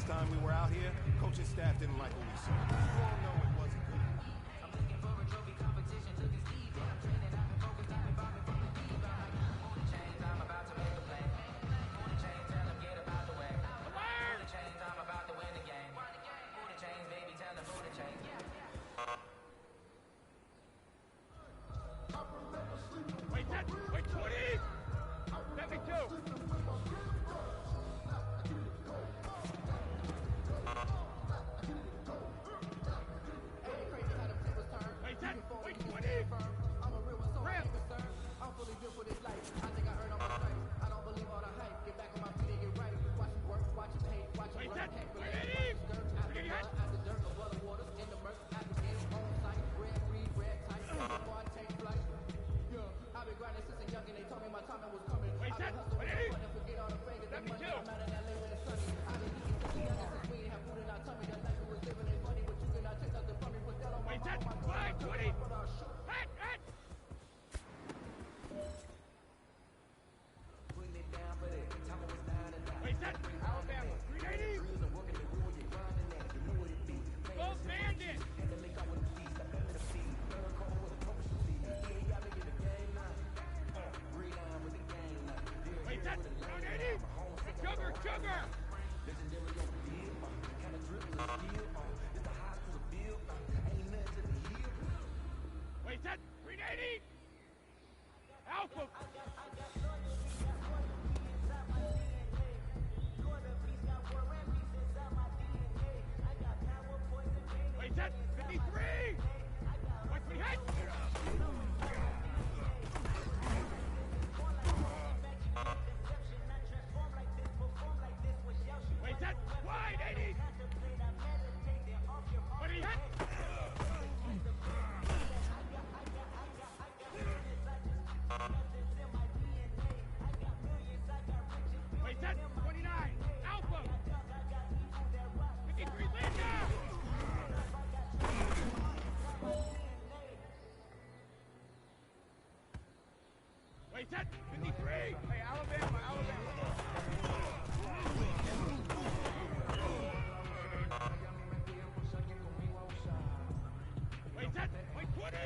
last time we were out here, coaching staff didn't like what we saw. You all know it wasn't good enough. I'm looking for a trophy competition, took a Steve, and I'm training, I've been focused, I've been bombing from the deep. I'm like, pull the chains, I'm about to make a play. Pull the chains, tell them get about the way. Pull the chains, I'm about to win the game. Pull the chains, baby, tell them pull the chains. Wait, that, wait, 20! Let me go! Wait, that, wait, 20! I'm a real one, so I ain't concerned. I'm fully built for this life. I think I heard all my stripes. I don't believe all the hype. Get back on my feet and get right. Watch it work, watch it pay, watch it work. Can't relate. Watch it skirt, out the mud, out the dirt, above the waters, in the murk, out the game, on site. Red, green, red, tight. Before I take flight. Yeah, I've been grinding since a youngin'. They told me my timing was coming. I've been hustling, but forget all the fingers and money. I'm out in LA when it's sunny. I've been eating since a youngin' since we ain't have food in our tummy. The life we was living ain't funny, but you cannot take nothing from me. Put that on my mind, my mind, 20! Putting it down for that. Time was down and down. Wait, that Alabama, 380? Go Bandit! And then they got with the feast. I bet the feed. Third quarter was a commercial feed. Yeah, y'all been in the game now. Reline with the game now. Wait, that 180? Sugar, sugar! Legendary on the field. Kind of drip with a skill. It's the high school field. Ain't nothing to the heel. Wait, that 380? Alpha! Wait, that 53! Watch me hit! Wait, that wide 80! What he hit? Wait, that 29! Alpha! 53 Linda! Wait, that 53! Hey, Alabama, Alabama! Wait, that, wait, 20!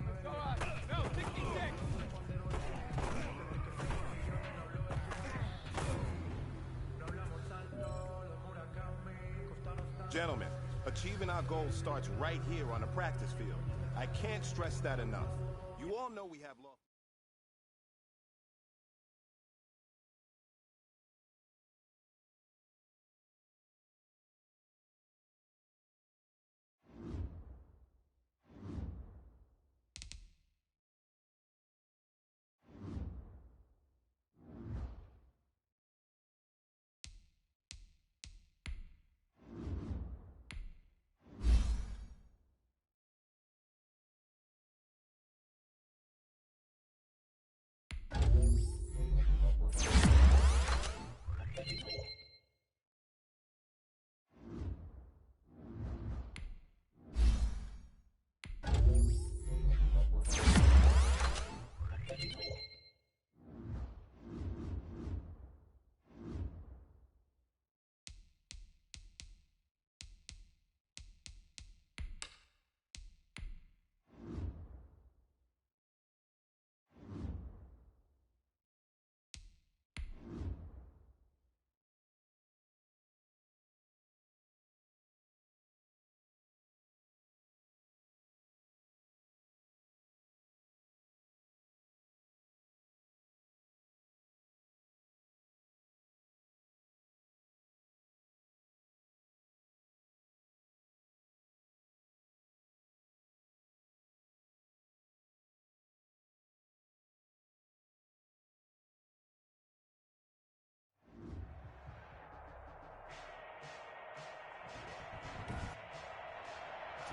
Let's go up. No, 66! Gentlemen, achieving our goals starts right here on the practice field. I can't stress that enough. You all know we have lost.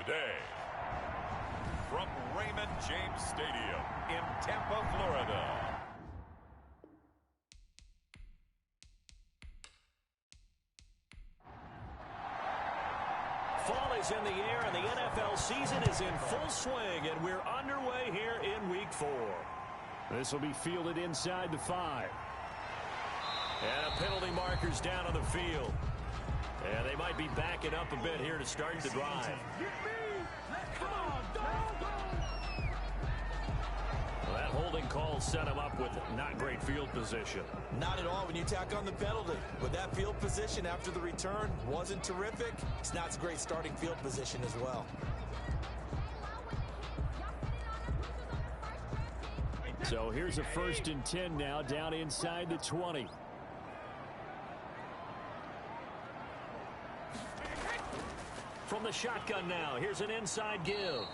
Today, from Raymond James Stadium in Tampa, Florida. Fall is in the air and the NFL season is in full swing, and we're underway here in Week 4. This will be fielded inside the 5. And a penalty marker's down on the field. And they might be backing up a bit here to start the drive. Well, that holding call set him up with not great field position. Not at all when you tack on the penalty. But that field position after the return wasn't terrific. It's not a great starting field position as well. So here's a 1st and 10 now, down inside the 20. From the shotgun now, here's an inside give.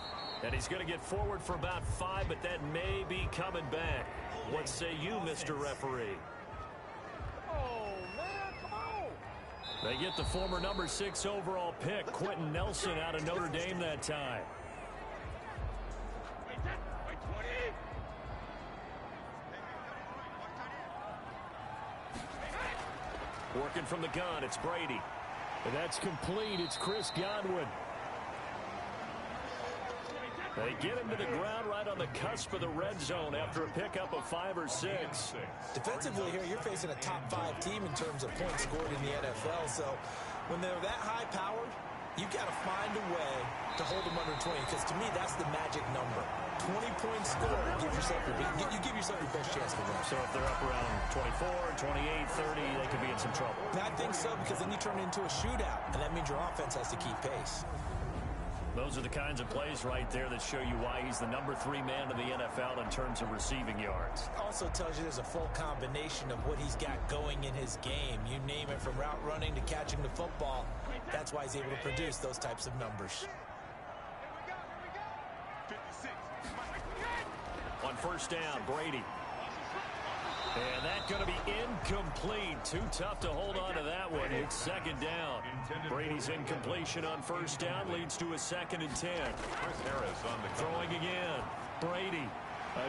And he's going to get forward for about 5, but that may be coming back. What say you, Mr. Referee? Oh, man, come on. They get the former number 6 overall pick, Quentin Nelson, out of Notre Dame that time. Working from the gun, it's Brady. And that's complete. It's Chris Godwin. They get him to the ground right on the cusp of the red zone after a pickup of 5 or 6. Defensively here, you're facing a top 5 team in terms of points scored in the NFL. So when they're that high powered, you've got to find a way to hold them under 20. Because to me, that's the magic number. 20 points scored, you give yourself your best chance to win. So if they're up around 24, 28, 30, they could be in some trouble. I think so, because then you turn it into a shootout, and that means your offense has to keep pace. Those are the kinds of plays right there that show you why he's the number 3 man in the NFL in terms of receiving yards. Also tells you there's a full combination of what he's got going in his game. You name it, from route running to catching the football. That's why he's able to produce those types of numbers. On 1st down, Brady. And that's going to be incomplete. Too tough to hold on to that one. It's 2nd down. Brady's incompletion on 1st down leads to a 2nd and 10. Throwing again. Brady.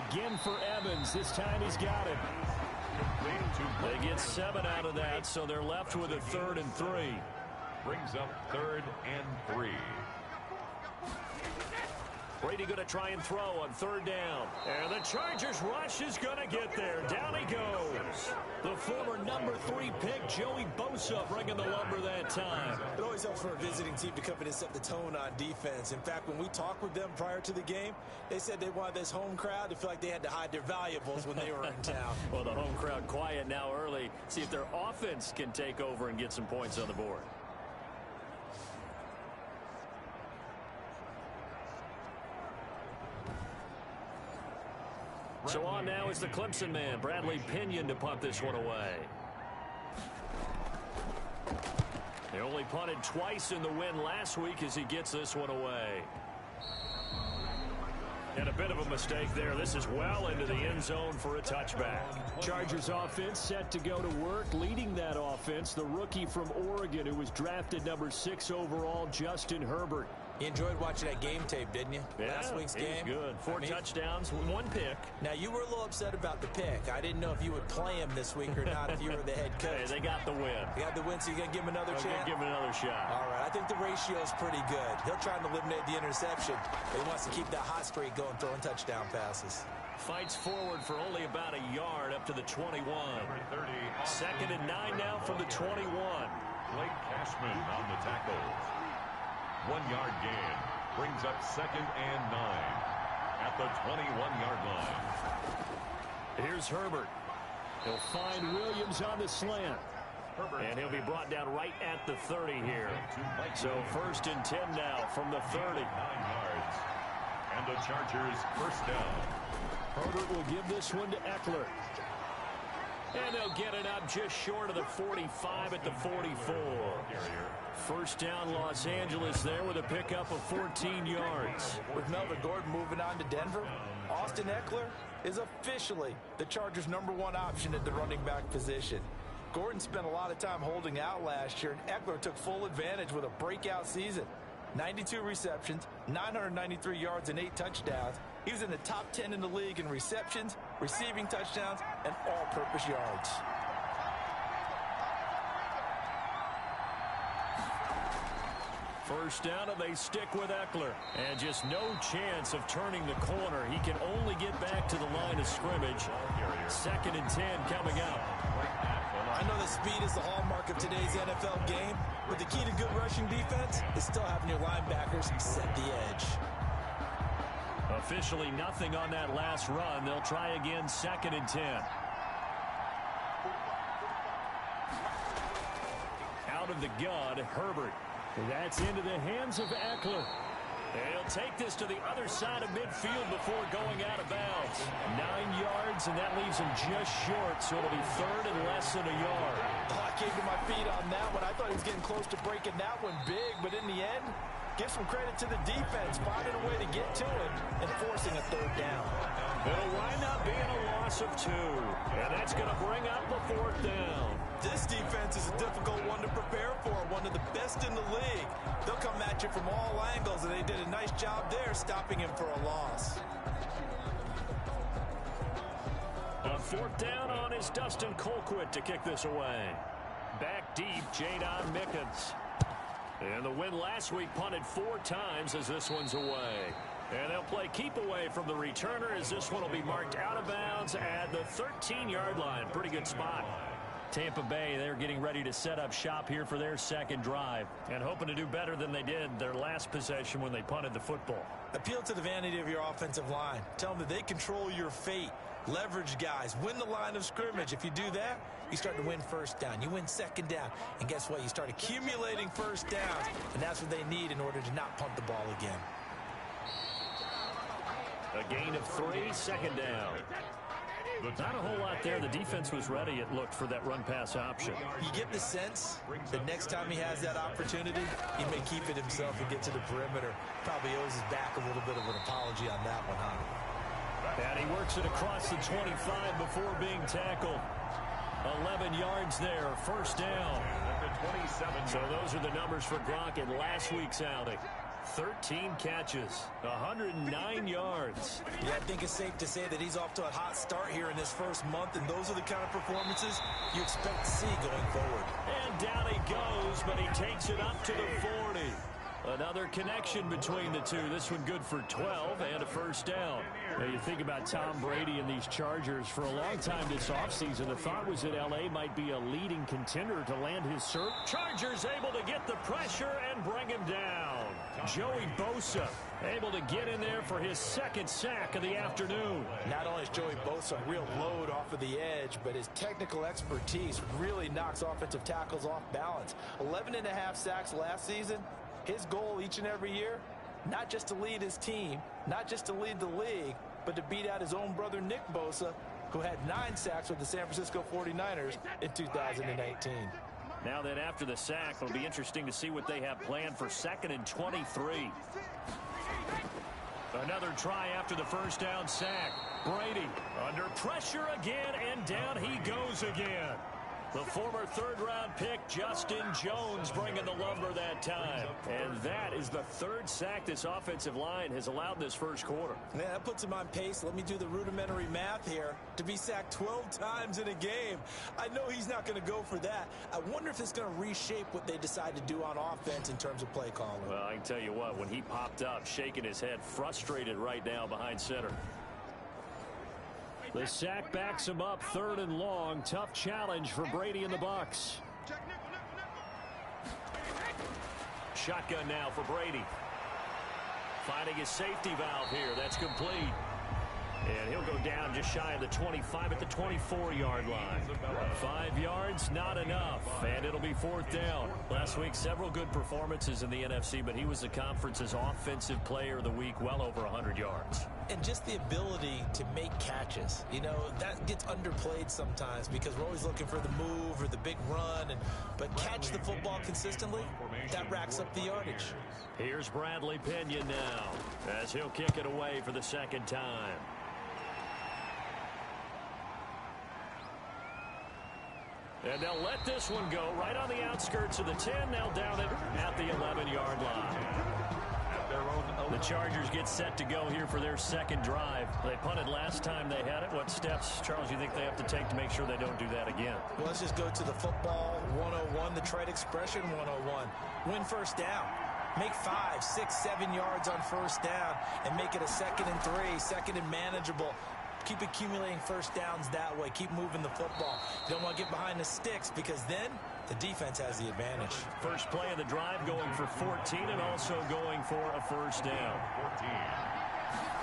Again for Evans. This time he's got it. They get 7 out of that, so they're left with a 3rd and 3. Brings up 3rd and 3. Brady going to try and throw on 3rd down. And the Chargers rush is going to get there. Down he goes. The former number 3 pick, Joey Bosa, bringing the lumber that time. It always helps for a visiting team to come in and set the tone on defense. In fact, when we talked with them prior to the game, they said they wanted this home crowd to feel like they had to hide their valuables when they were in town. Well, the home crowd quiet now early. See if their offense can take over and get some points on the board. So on now is the Clemson man, Bradley Pinion, to punt this one away. They only punted twice in the win last week as he gets this one away. And a bit of a mistake there. This is well into the end zone for a touchback. Chargers offense set to go to work. Leading that offense, the rookie from Oregon who was drafted number 6 overall, Justin Herbert. You enjoyed watching that game tape, didn't you? Yeah, Last week's game. Good. 4 touchdowns, 1 pick. Now, you were a little upset about the pick. I didn't know if you would play him this week or not if you were the head coach. Hey, they got the win. They got the win, so you're going to give him another chance? Give him another shot. All right, I think the ratio is pretty good. He'll try and eliminate the interception, but he wants to keep that hot streak going, throwing touchdown passes. Fights forward for only about a yard up to the 21. 2nd and 9 now from the 21. Blake Cashman on the tackle. 1-yard gain. Brings up 2nd and 9 at the 21-yard line. Here's Herbert. He'll find Williams on the slant. And he'll be brought down right at the 30 here. So 1st and 10 now from the 30. 9 yards. And the Chargers 1st down. Herbert will give this one to Eckler. And they'll get it up just short of the 45 at the 44. 1st down Los Angeles there with a pickup of 14 yards. With Melvin Gordon moving on to Denver, Austin Eckler is officially the Chargers' #1 option at the running back position. Gordon spent a lot of time holding out last year, and Eckler took full advantage with a breakout season. 92 receptions, 993 yards, and 8 touchdowns. He was in the top 10 in the league in receptions, receiving touchdowns, and all-purpose yards. First down, and they stick with Eckler. And just no chance of turning the corner. He can only get back to the line of scrimmage. 2nd and 10 coming up. I know that speed is the hallmark of today's NFL game, but the key to good rushing defense is still having your linebackers set the edge. Officially nothing on that last run. They'll try again, 2nd and 10. Out of the gun, Herbert. That's into the hands of Eckler. He'll take this to the other side of midfield before going out of bounds. 9 yards, and that leaves him just short, so it'll be 3rd and less than a yard. Oh, I can't get my feet on that one. I thought he was getting close to breaking that one big, but in the end, give some credit to the defense, finding a way to get to it and forcing a 3rd down. It'll wind up being a loss of 2, and that's going to bring up a 4th down. This defense is a difficult one to prepare for, one of the best in the league. They'll come at you from all angles, and they did a nice job there stopping him for a loss. On 4th down on is Dustin Colquitt to kick this away. Back deep, Jadon Mickens. And the win last week punted 4 times as this one's away. And they'll play keep away from the returner as this one will be marked out of bounds at the 13-yard line. Pretty good spot. Tampa Bay, they're getting ready to set up shop here for their 2nd drive and hoping to do better than they did their last possession when they punted the football. Appeal to the vanity of your offensive line. Tell them that they control your fate. Leverage guys. Win the line of scrimmage. If you do that, you start to win 1st down. You win 2nd down. And guess what? You start accumulating 1st downs. And that's what they need in order to not punt the ball again. A gain of 3, 2nd down. Not a whole lot there. The defense was ready, it looked, for that run-pass option. You get the sense that next time he has that opportunity, he may keep it himself and get to the perimeter. Probably owes his back a little bit of an apology on that one, huh? And he works it across the 25 before being tackled. 11 yards there, 1st down. So those are the numbers for Gronk in last week's outing. 13 catches, 109 yards. Yeah, I think it's safe to say that he's off to a hot start here in this first month, and those are the kind of performances you expect to see going forward. And down he goes, but he takes it up to the 40. Another connection between the two. This one good for 12 and a 1st down. Now you think about Tom Brady and these Chargers. For a long time this offseason, the thought was that L.A. might be a leading contender to land his cert. Chargers able to get the pressure and bring him down. Joey Bosa able to get in there for his 2nd sack of the afternoon. Not only is Joey Bosa a real load off of the edge, but his technical expertise really knocks offensive tackles off balance. 11.5 sacks last season. His goal each and every year, not just to lead his team, not just to lead the league, but to beat out his own brother Nick Bosa, who had 9 sacks with the San Francisco 49ers in 2018. Now then, after the sack, it'll be interesting to see what they have planned for 2nd and 23. Another try after the 1st down sack. Brady under pressure again, and down he goes again. The former 3rd-round pick, Justin Jones, bringing the lumber that time. And that is the 3rd sack this offensive line has allowed this first quarter. Yeah, that puts him on pace. Let me do the rudimentary math here. To be sacked 12 times in a game. I know he's not going to go for that. I wonder if it's going to reshape what they decide to do on offense in terms of play calling. Well, I can tell you what, when he popped up, shaking his head, frustrated right now behind center. The sack backs him up, 3rd and long. Tough challenge for Brady and the Bucs. Shotgun now for Brady. Finding his safety valve here. That's complete. And he'll go down just shy of the 25 at the 24-yard line. 5 yards, not enough. And it'll be 4th down. Last week, several good performances in the NFC, but he was the conference's offensive player of the week, well over 100 yards. And just the ability to make catches. You know, that gets underplayed sometimes because we're always looking for the move or the big run. But catch the football consistently, that racks up the yardage. Here's Bradley Pinion now as he'll kick it away for the 2nd time. And they'll let this one go right on the outskirts of the 10. They'll down it at the 11-yard line. The Chargers get set to go here for their 2nd drive. They punted last time they had it. What steps, Charles, you think they have to take to make sure they don't do that again? Well, let's just go to the football 101, the trade expression 101. Win 1st down. Make 5, 6, 7 yards on first down and make it a 2nd and 3, 2nd and manageable. Keep accumulating first downs that way. Keep moving the football. You don't want to get behind the sticks because then the defense has the advantage. First play of the drive going for 14 and also going for a first down. 14.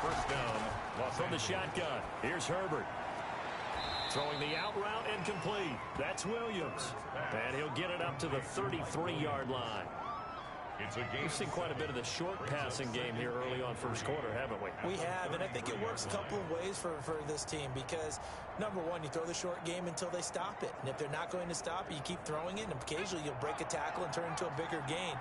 First down. From the shotgun, here's Herbert. Throwing the out route and complete. That's Williams. And he'll get it up to the 33-yard line. We've seen quite a bit of the short passing game here early on first quarter, haven't we? We have, and I think it works a couple of ways for this team because, number one, you throw the short game until they stop it. And if they're not going to stop it, you keep throwing it, and occasionally you'll break a tackle and turn into a bigger gain.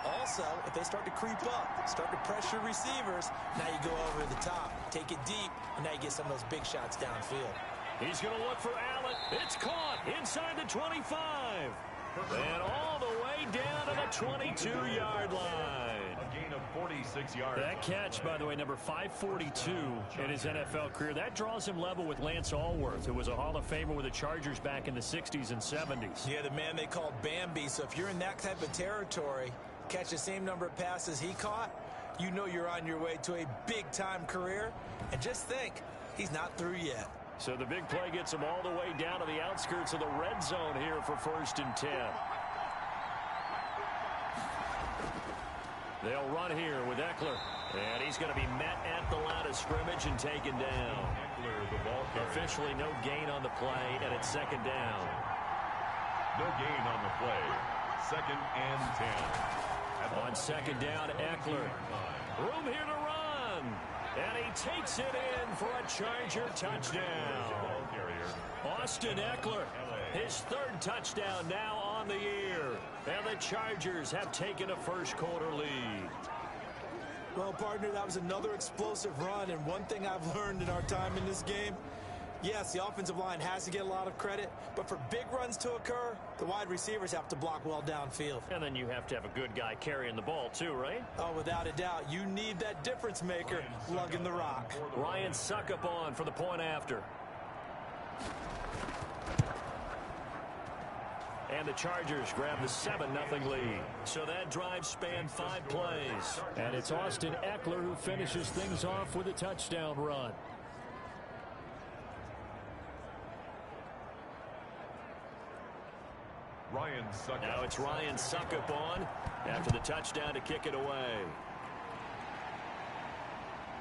Also, if they start to creep up, start to pressure receivers, now you go over the top, take it deep, and now you get some of those big shots downfield. He's going to look for Allen. It's caught inside the 25. And all the way down to the 22-yard line. A gain of 46 yards. That catch, by the way, number 542 in his NFL career. That draws him level with Lance Allworth, who was a Hall of Famer with the Chargers back in the 60s and 70s. Yeah, the man they called Bambi. So if you're in that type of territory, catch the same number of passes he caught, you know you're on your way to a big-time career. And just think, he's not through yet. So the big play gets him all the way down to the outskirts of the red zone here for 1st and 10. They'll run here with Eckler. And he's going to be met at the line of scrimmage and taken down. Eckler, the ball carrier. Officially no gain on the play, and it's 2nd down. No gain on the play. 2nd and 10. On 2nd down, Eckler. Room here to run. And he takes it in for a Charger touchdown. Austin Eckler, his 3rd touchdown now on the year. And the Chargers have taken a first quarter lead. Well, partner, that was another explosive run. And one thing I've learned in our time in this game, yes, the offensive line has to get a lot of credit, but for big runs to occur, the wide receivers have to block well downfield. And then you have to have a good guy carrying the ball too, right? Oh, without a doubt. You need that difference maker lugging the rock. Ryan Suckup on for the point after. And the Chargers grab the 7-0 lead. So that drive spanned 5 plays. And it's Austin Eckler who finishes things off with a touchdown run. Ryan Suckup. Now it's Ryan Suckup on after the touchdown to kick it away.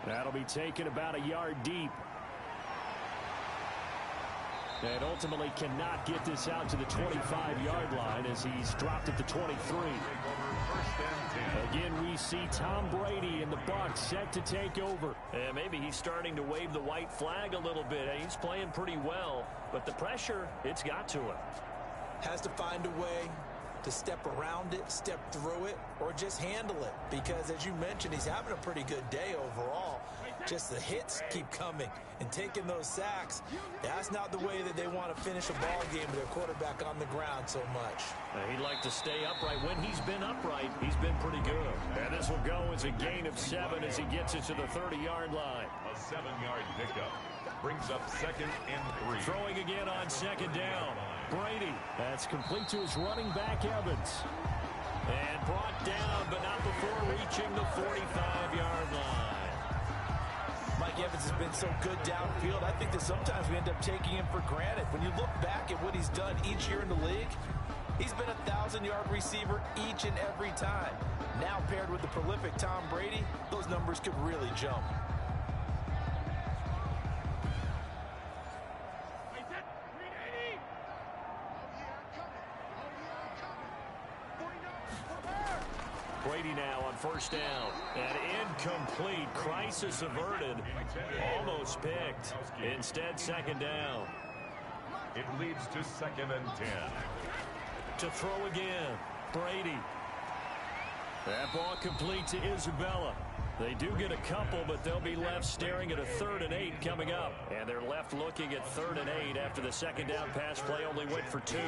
That'll be taken about a yard deep. And ultimately cannot get this out to the 25-yard line as he's dropped at the 23. Again, we see Tom Brady and the Bucs set to take over. And maybe he's starting to wave the white flag a little bit. He's playing pretty well, but the pressure, it's got to him. Has to find a way to step around it, step through it, or just handle it. Because, as you mentioned, he's having a pretty good day overall. Just the hits keep coming and taking those sacks. That's not the way that they want to finish a ball game with their quarterback on the ground so much. He'd like to stay upright. When he's been upright, he's been pretty good. And this will go as a gain of 7 as he gets it to the 30-yard line. A 7-yard pickup. Brings up 2nd and 3. Throwing again on 2nd down. Brady. That's complete to his running back, Evans. And brought down, but not before reaching the 45-yard line. Mike Evans has been so good downfield. I think that sometimes we end up taking him for granted. When you look back at what he's done each year in the league, he's been a 1,000-yard receiver each and every time. Now paired with the prolific Tom Brady, those numbers could really jump. Brady now on 1st down. And incomplete. Crisis averted. Almost picked. Instead, 2nd down. It leads to 2nd and 10. To throw again. Brady. That ball complete to Isabella. They do get a couple, but they'll be left staring at a 3rd and 8 coming up. And they're left looking at 3rd and 8 after the 2nd down pass play only went for 2.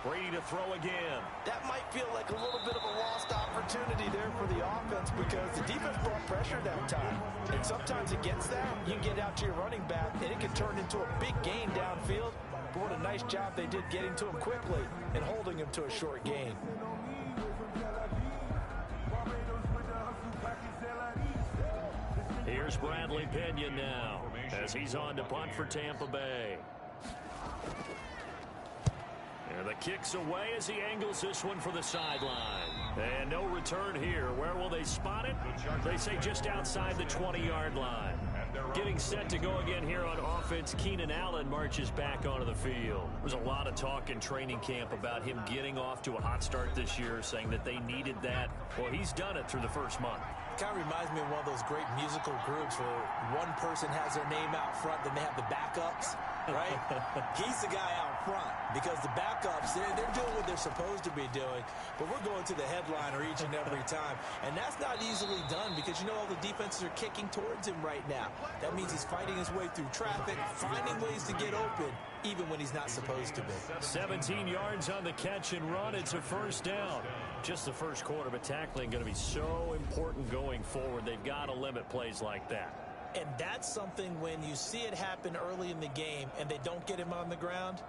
Brady to throw again. That might feel like a little bit of a lost opportunity there for the offense because the defense brought pressure that time. And sometimes against that, you can get out to your running back, and it can turn into a big gain downfield. But what a nice job they did getting to him quickly and holding him to a short gain. Here's Bradley Pinion now as he's on to punt for Tampa Bay. And the kick's away as he angles this one for the sideline. And no return here. Where will they spot it? They say just outside the 20-yard line. Getting set to go again here on offense, Keenan Allen marches back onto the field. There's a lot of talk in training camp about him getting off to a hot start this year, saying that they needed that. Well, he's done it through the first month. Kind of reminds me of one of those great musical groups where one person has their name out front, then they have the backups, right? He's the guy out front because the backups, they're doing what they're supposed to be doing, but we're going to the headliner each and every time, and that's not easily done because, you know, all the defenses are kicking towards him right now. That means he's fighting his way through traffic, finding ways to get open, even when he's not supposed to be. 17 yards on the catch and run. It's a first down. Just the first quarter, but tackling going to be so important going forward. They've got to limit plays like that. And that's something when you see it happen early in the game and they don't get him on the ground,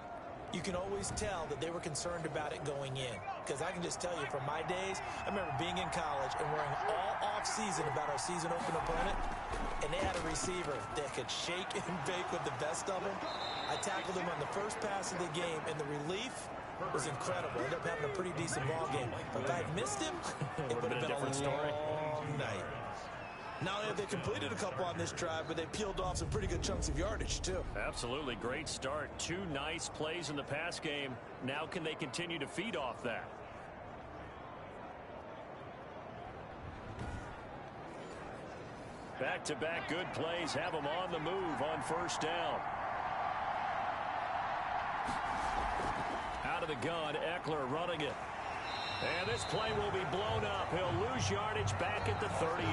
you can always tell that they were concerned about it going in. Because I can just tell you from my days, I remember being in college and worrying all off-season about our season-open opponent, and they had a receiver that could shake and bake with the best of them. I tackled him on the first pass of the game, and the relief was incredible. Ended up having a pretty decent ball game. But if I had missed him, it would have been a different story. Night. Not only have they completed a couple on this drive, but they peeled off some pretty good chunks of yardage, too. Absolutely. Great start. 2 nice plays in the pass game. Now can they continue to feed off that? Back-to-back good plays have them on the move on first down. Out of the gun, Eckler running it. And this play will be blown up. He'll lose yardage back at the 38.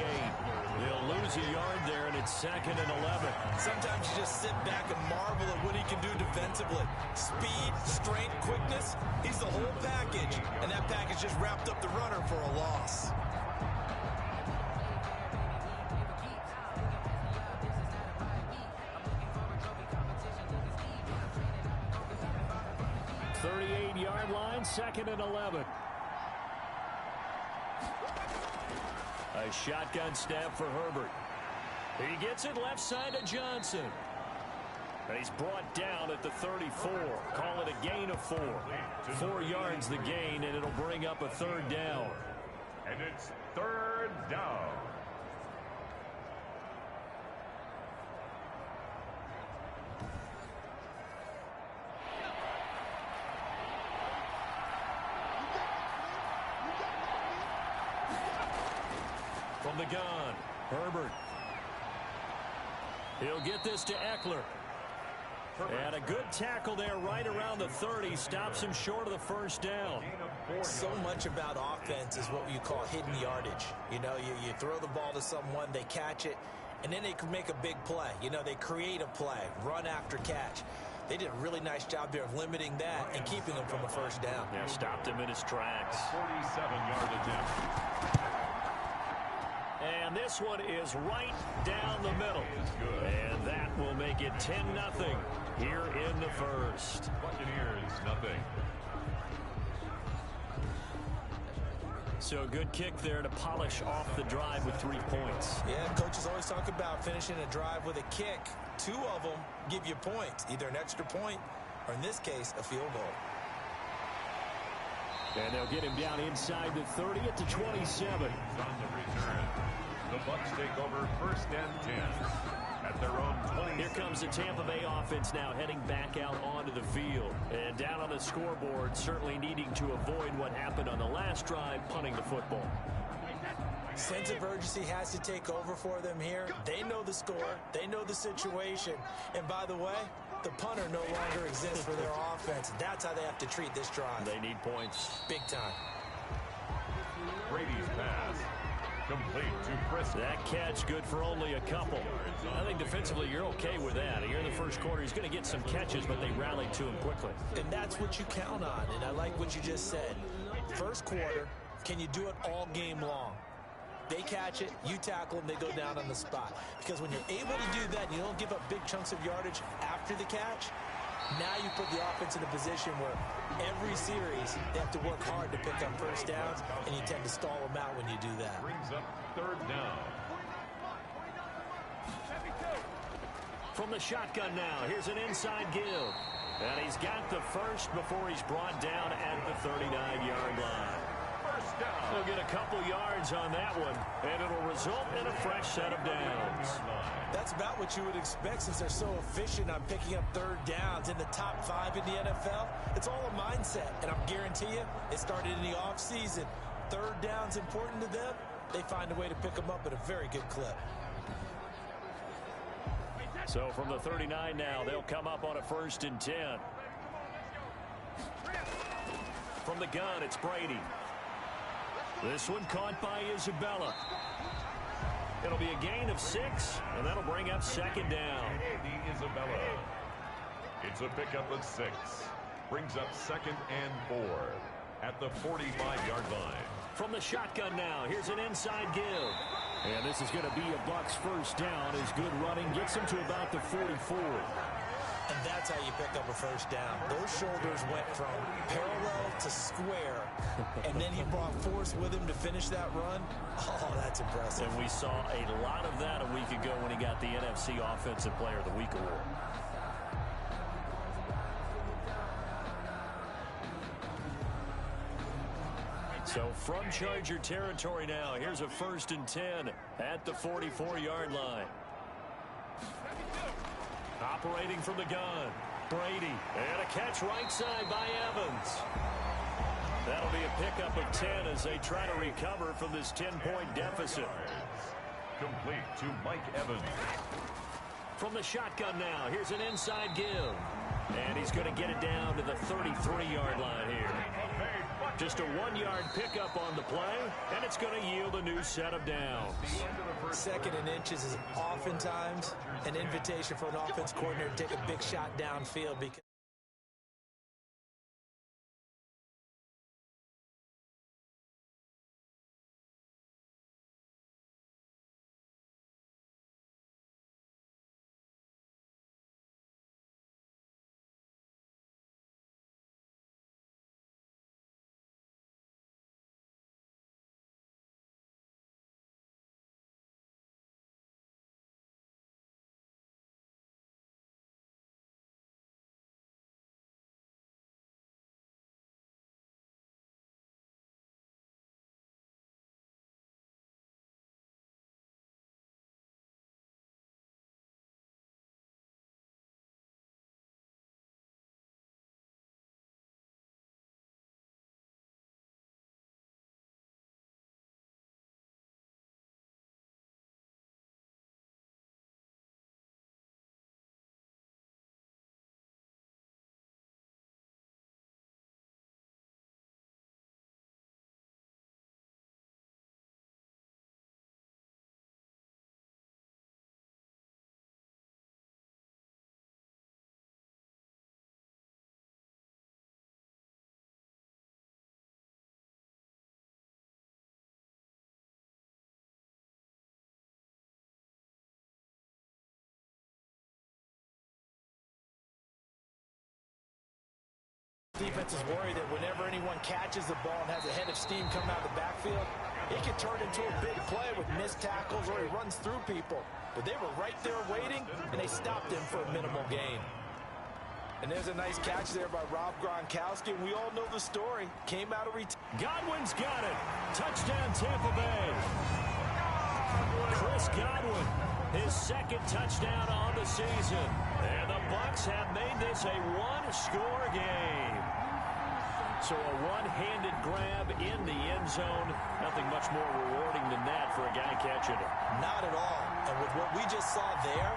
He'll lose a yard there, and it's 2nd and 11. Sometimes you just sit back and marvel at what he can do defensively. Speed, strength, quickness, he's the whole package. And that package just wrapped up the runner for a loss. Yard line, 2nd and 11. A shotgun snap for Herbert. He gets it left side to Johnson. And he's brought down at the 34. Call it a gain of 4. 4 yards the gain, and it'll bring up a 3rd down. And it's 3rd down. From the gun, Herbert. He'll get this to Eckler. And a good tackle there right around the 30. Stops him short of the first down. So much about offense is what you call hidden yardage. You know, you throw the ball to someone, they catch it, and then they can make a big play. You know, they create a play, run after catch. They did a really nice job there of limiting that and keeping him from a first down. Yeah, stopped him in his tracks. 47-yard attempt. And this one is right down the middle. And that will make it 10-0 here in the first. Buccaneers, nothing. So good kick there to polish off the drive with 3 points. Yeah, coaches always talk about finishing a drive with a kick. 2 of them give you points, either an extra point or, in this case, a field goal. And they'll get him down inside the 30 at the 27. On the return, the Bucs take over 1st and 10 at their own 20. Here comes the Tampa Bay offense now heading back out onto the field. And down on the scoreboard, certainly needing to avoid what happened on the last drive, punting the football. Sense of urgency has to take over for them here. They know the score. They know the situation. And by the way, the punter no longer exists for their offense. That's how they have to treat this drive. They need points. Big time. Brady's pass. Complete to Prescott. That catch good for only a couple. I think defensively you're okay with that. Here in the first quarter, he's going to get some catches, but they rallied to him quickly. And that's what you count on, and I like what you just said. First quarter, can you do it all game long? They catch it, you tackle them, they go down on the spot. Because when you're able to do that, you don't give up big chunks of yardage after the catch, now you put the offense in a position where every series they have to work hard to pick up first downs, and you tend to stall them out when you do that. Brings up 3rd down. From the shotgun now, here's an inside give. And he's got the first before he's brought down at the 39-yard line. First down. He'll get a couple yards on that one, and it'll result in a fresh set of downs. That's about what you would expect since they're so efficient on picking up third downs in the top 5 in the NFL. It's all a mindset, and I'm guarantee you it started in the offseason. Third down's important to them. They find a way to pick them up at a very good clip. So from the 39 now, they'll come up on a 1st and 10. From the gun, it's Brady. This one caught by Isabella. It'll be a gain of 6, and that'll bring up 2nd down. Isabella. It's a pickup of 6. Brings up 2nd and 4 at the 45-yard line. From the shotgun now, here's an inside give. And this is going to be a Bucs 1st down as good running gets him to about the 44. And that's how you pick up a 1st down. Those shoulders went from parallel to square, and then he brought force with him to finish that run. Oh, that's impressive. And we saw a lot of that a week ago when he got the NFC Offensive Player of the Week award. So from Charger territory now, here's a 1st and 10 at the 44-yard line. Operating from the gun, Brady, and a catch right side by Evans. That'll be a pickup of 10 as they try to recover from this 10-point deficit. Complete to Mike Evans. From the shotgun now, here's an inside give. And he's going to get it down to the 33-yard line here. Just a 1-yard pickup on the play, and it's going to yield a new set of downs. 2nd and inches is oftentimes an invitation for an offense coordinator to take a big shot downfield because defense is worried that whenever anyone catches the ball and has a head of steam coming out of the backfield, it can turn into a big play with missed tackles or he runs through people. But they were right there waiting, and they stopped him for a minimal gain. And there's a nice catch there by Rob Gronkowski, and we all know the story. Came out of Godwin's got it. Touchdown, Tampa Bay. Chris Godwin, his 2nd touchdown on the season. And the Bucs have made this a one-score game. So a one-handed grab in the end zone. Nothing much more rewarding than that for a guy catching it. Not at all. And with what we just saw there,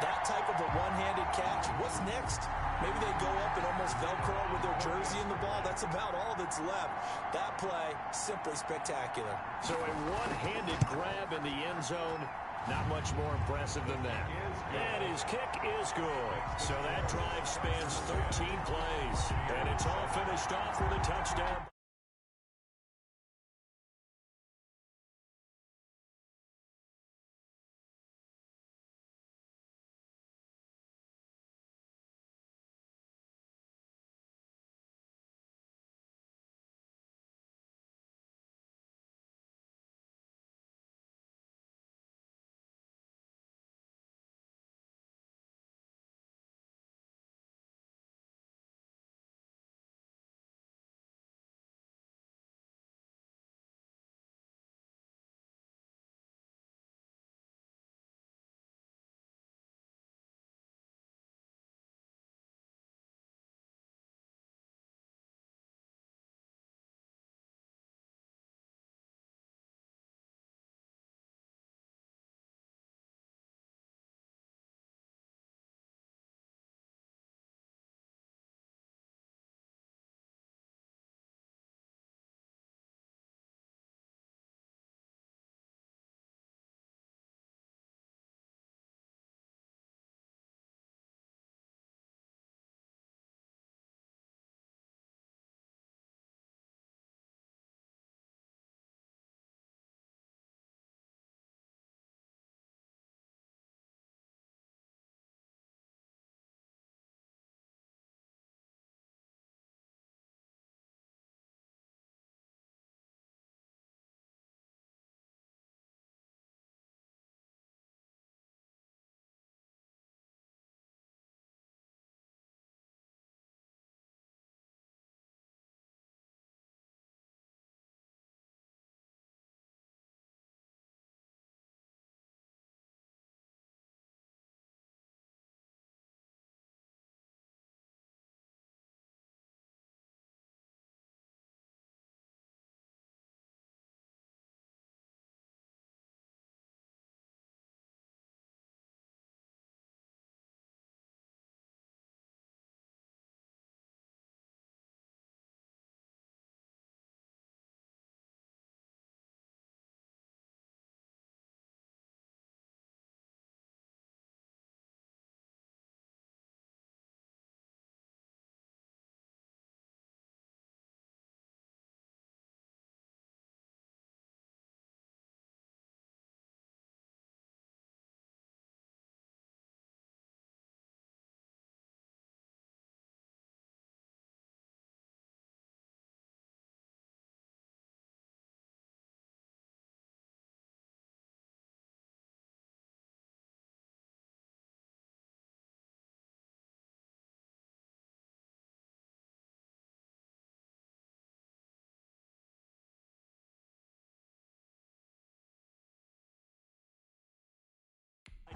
that type of a one-handed catch, what's next? Maybe they go up and almost Velcro with their jersey in the ball. That's about all that's left. That play, simply spectacular. So a one-handed grab in the end zone. Not much more impressive than that. And his kick is good. So that drive spans 13 plays. And it's all finished off with a touchdown.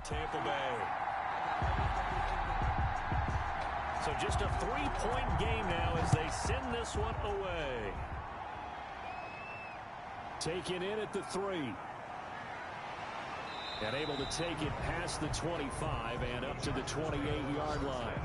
Tampa Bay. So just a 3-point game now as they send this one away. Taken in at the 3. And able to take it past the 25 and up to the 28-yard line.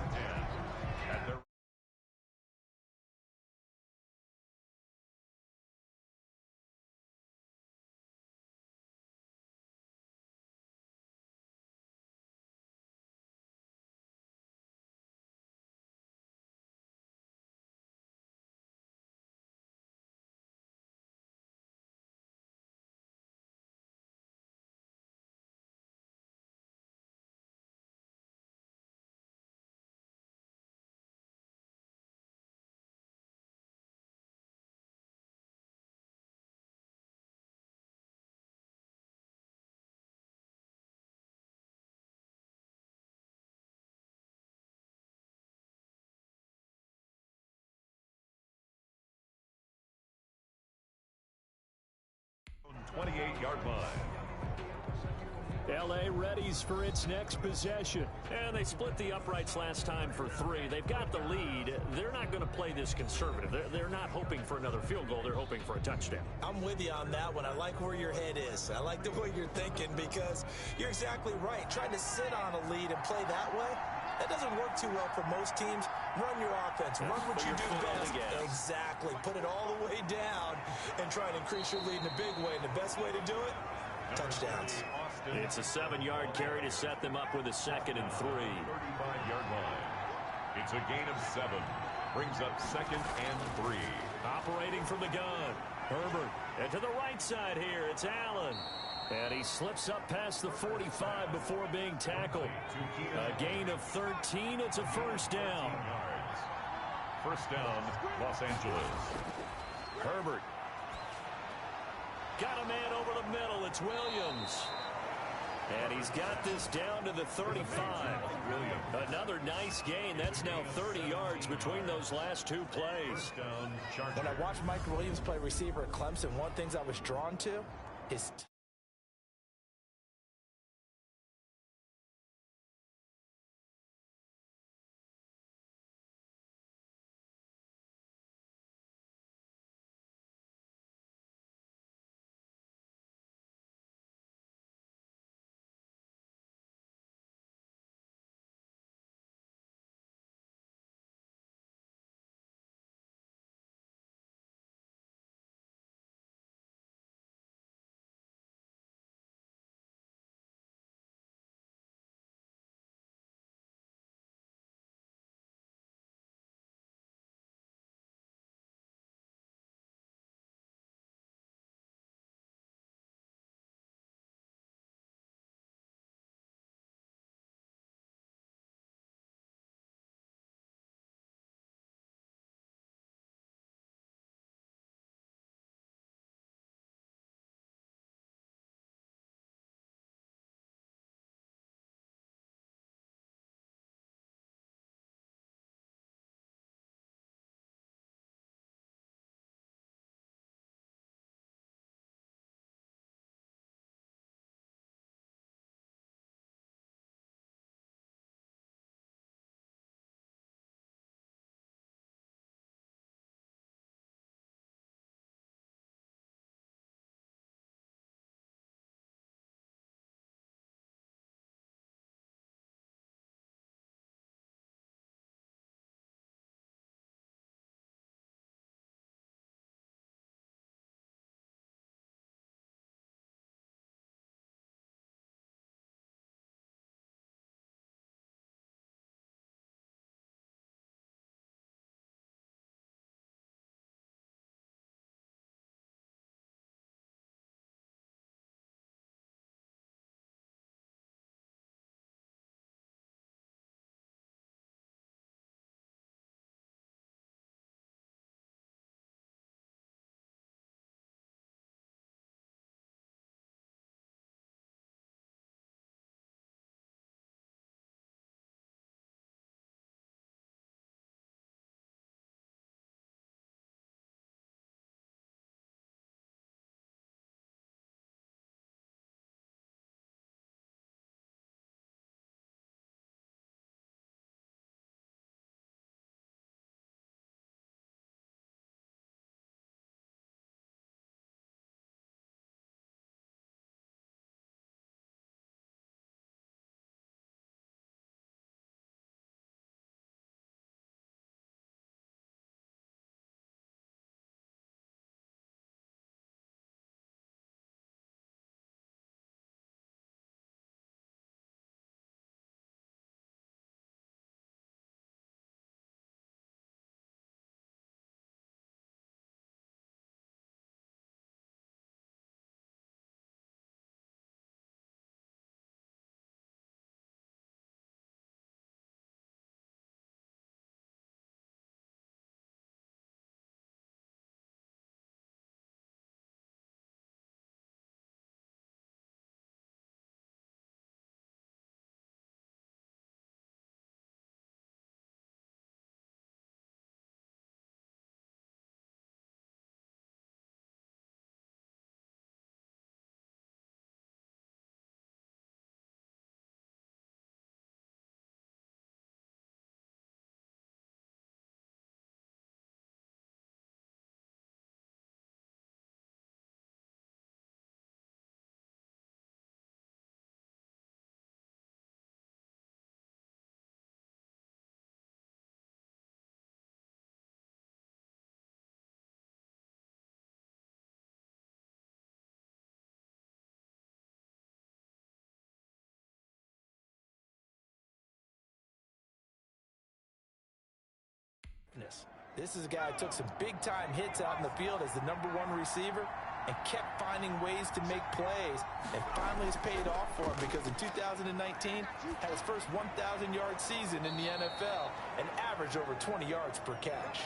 On 28-yard line. L.A. readies for its next possession. And they split the uprights last time for 3. They've got the lead. They're not going to play this conservative. They're not hoping for another field goal. They're hoping for a touchdown. I'm with you on that one. I like where your head is. I like the way you're thinking because you're exactly right. Trying to sit on a lead and play that way, that doesn't work too well for most teams. Run your offense. Run what you do best. Exactly. Put it all the way down and try and increase your lead in a big way. And the best way to do it, touchdowns. It's a 7-yard carry to set them up with a 2nd and 3. 35-yard line. It's a gain of 7. Brings up 2nd and 3. Operating from the gun. Herbert. And to the right side here, it's Allen. And he slips up past the 45 before being tackled. A gain of 13. It's a first down. First down, Los Angeles. Herbert. Got a man over the middle. It's Williams. And he's got this down to the 35. Another nice gain. That's now 30 yards between those last 2 plays. When I watched Mike Williams play receiver at Clemson, one of the things I was drawn to is This is a guy who took some big-time hits out in the field as the #1 receiver and kept finding ways to make plays, and finally it's paid off for him because in 2019 had his first 1,000-yard season in the NFL and averaged over 20 yards per catch.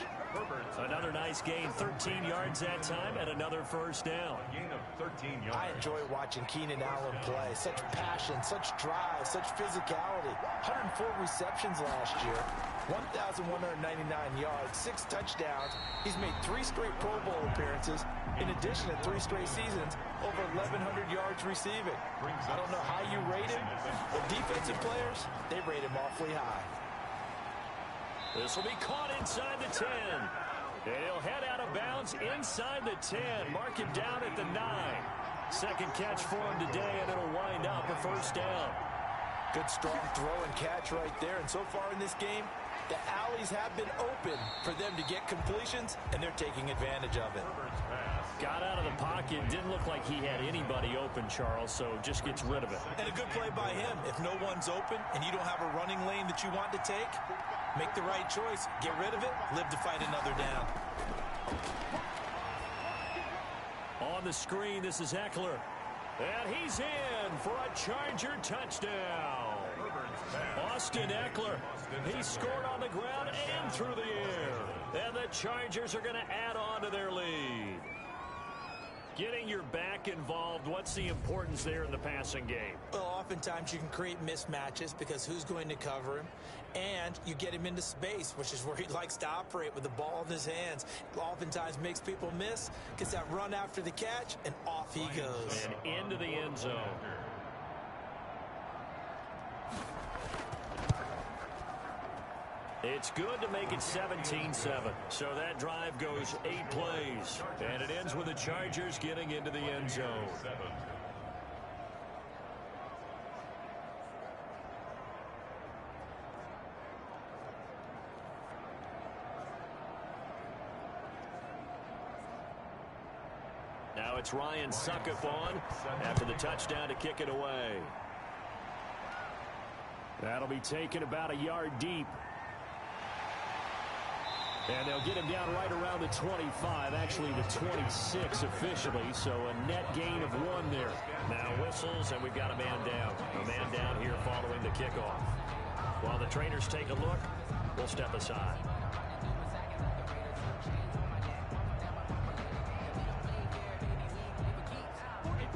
Another nice gain, 13 yards that time, and another first down. A gain of 13 yards. I enjoy watching Keenan Allen play. Such passion, such drive, such physicality. 104 receptions last year, 1,199 yards, 6 touchdowns. He's made 3 straight Pro Bowl appearances, in addition to 3 straight seasons, over 1,100 yards receiving. I don't know how you rate him, but defensive players, they rate him awfully high. This will be caught inside the 10. And he'll head out of bounds inside the 10. Mark him down at the 9. Second catch for him today, and it'll wind up a first down. Good strong throw and catch right there. And so far in this game, the alleys have been open for them to get completions, and they're taking advantage of it. Got out of the pocket. Didn't look like he had anybody open, Charles, so just gets rid of it. And a good play by him. If no one's open and you don't have a running lane that you want to take, make the right choice. Get rid of it. Live to fight another down. On the screen, this is Eckler. And he's in for a Charger touchdown. Austin Eckler. He scored on the ground and through the air. And the Chargers are going to add on to their lead. Getting your back involved, what's the importance there in the passing game? Well, oftentimes you can create mismatches because who's going to cover him? And you get him into space, which is where he likes to operate with the ball in his hands. Oftentimes makes people miss, gets that run after the catch, and off he goes. And into the end zone. It's good to make it 17-7. So that drive goes 8 plays. And it ends with the Chargers getting into the end zone. Now it's Ryan Suckup on after the touchdown to kick it away. That'll be taken about a yard deep. And they'll get him down right around the 25, actually the 26 officially, so a net gain of 1 there. Now whistles, and we've got a man down. A man down here following the kickoff. While the trainers take a look, we'll step aside.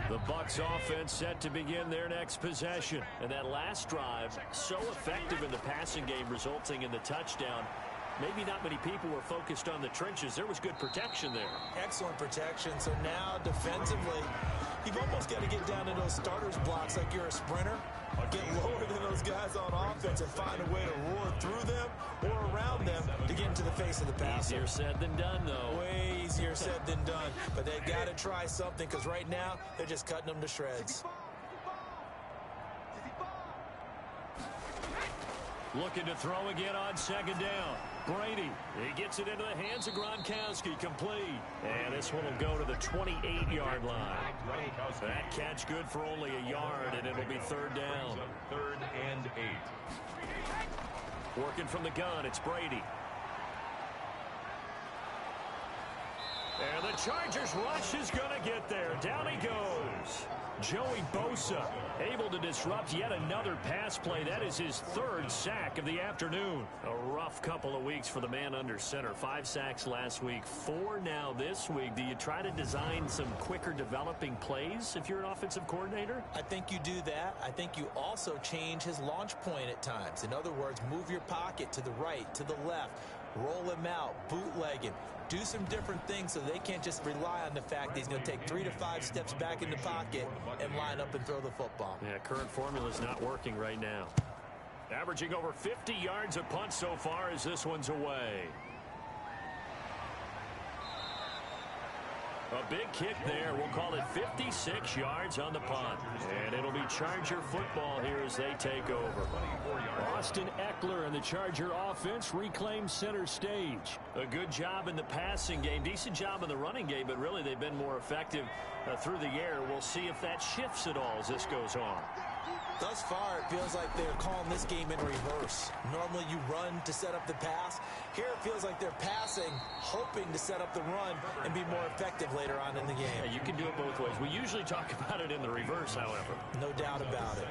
The Bucs offense set to begin their next possession. And that last drive, so effective in the passing game, resulting in the touchdown. Maybe not many people were focused on the trenches. There was good protection there. Excellent protection. So now defensively, you've almost got to get down to those starters blocks like you're a sprinter. Get lower than those guys on offense and find a way to roar through them or around them to get into the face of the passer. Easier said than done, though. Way easier said than done. But they've got to try something because right now they're just cutting them to shreds. Looking to throw again on second down. Brady, he gets it into the hands of Gronkowski, complete. And this one will go to the 28-yard line. That catch good for only a yard, and it'll be third down. 3rd and 8. Working from the gun, it's Brady. And the Chargers rush is going to get there. Down he goes. Joey Bosa able to disrupt yet another pass play. That is his 3rd sack of the afternoon. A rough couple of weeks for the man under center. 5 sacks last week, 4 now this week. Do you try to design some quicker developing plays if you're an offensive coordinator? I think you do that. I think you also change his launch point at times. In other words, move your pocket to the right, to the left, roll him out, bootleg him. Do some different things so they can't just rely on the fact that he's going to take 3 to 5 steps back in the pocket and line up and throw the football. Yeah, current formula is not working right now. Averaging over 50 yards a punt so far as this one's away. A big kick there. We'll call it 56 yards on the punt. And it'll be Charger football here as they take over. Austin Eckler and the Charger offense reclaim center stage. A good job in the passing game. Decent job in the running game, but really they've been more effective through the air. We'll see if that shifts at all as this goes on. Thus far, it feels like they're calling this game in reverse. Normally you run to set up the pass. Here it feels like they're passing, hoping to set up the run and be more effective later on in the game. Yeah, you can do it both ways. We usually talk about it in the reverse, however. No doubt about it.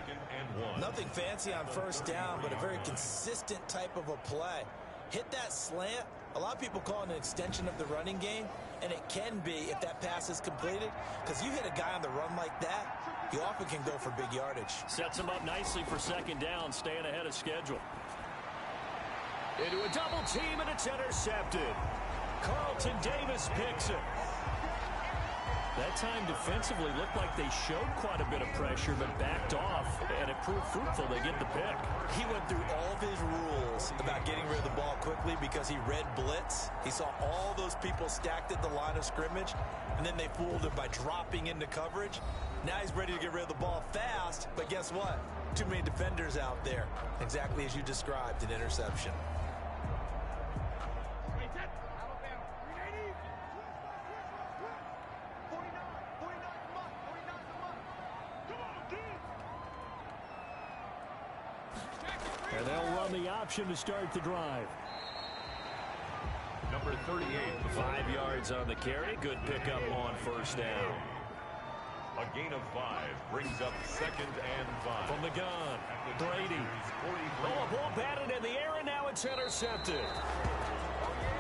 Nothing fancy on first down, but a very consistent type of a play. Hit that slant. A lot of people call it an extension of the running game, and it can be if that pass is completed, because you hit a guy on the run like that, you often can go for big yardage. Sets him up nicely for second down, staying ahead of schedule. Into a double team, and it's intercepted. Carlton Davis picks it. That time defensively looked like they showed quite a bit of pressure, but backed off, and it proved fruitful. They get the pick. He went through all of his rules about getting rid of the ball quickly because he read blitz. He saw all those people stacked at the line of scrimmage, and then they fooled him by dropping into coverage. Now he's ready to get rid of the ball fast, but guess what? Too many defenders out there. Exactly as you described, an interception. And they'll run the option to start the drive. Number 38. 5 yards on the carry. Good pickup on first down. A gain of 5 brings up second and 5. From the gun, Brady. Oh, a ball batted in the air, and now it's intercepted.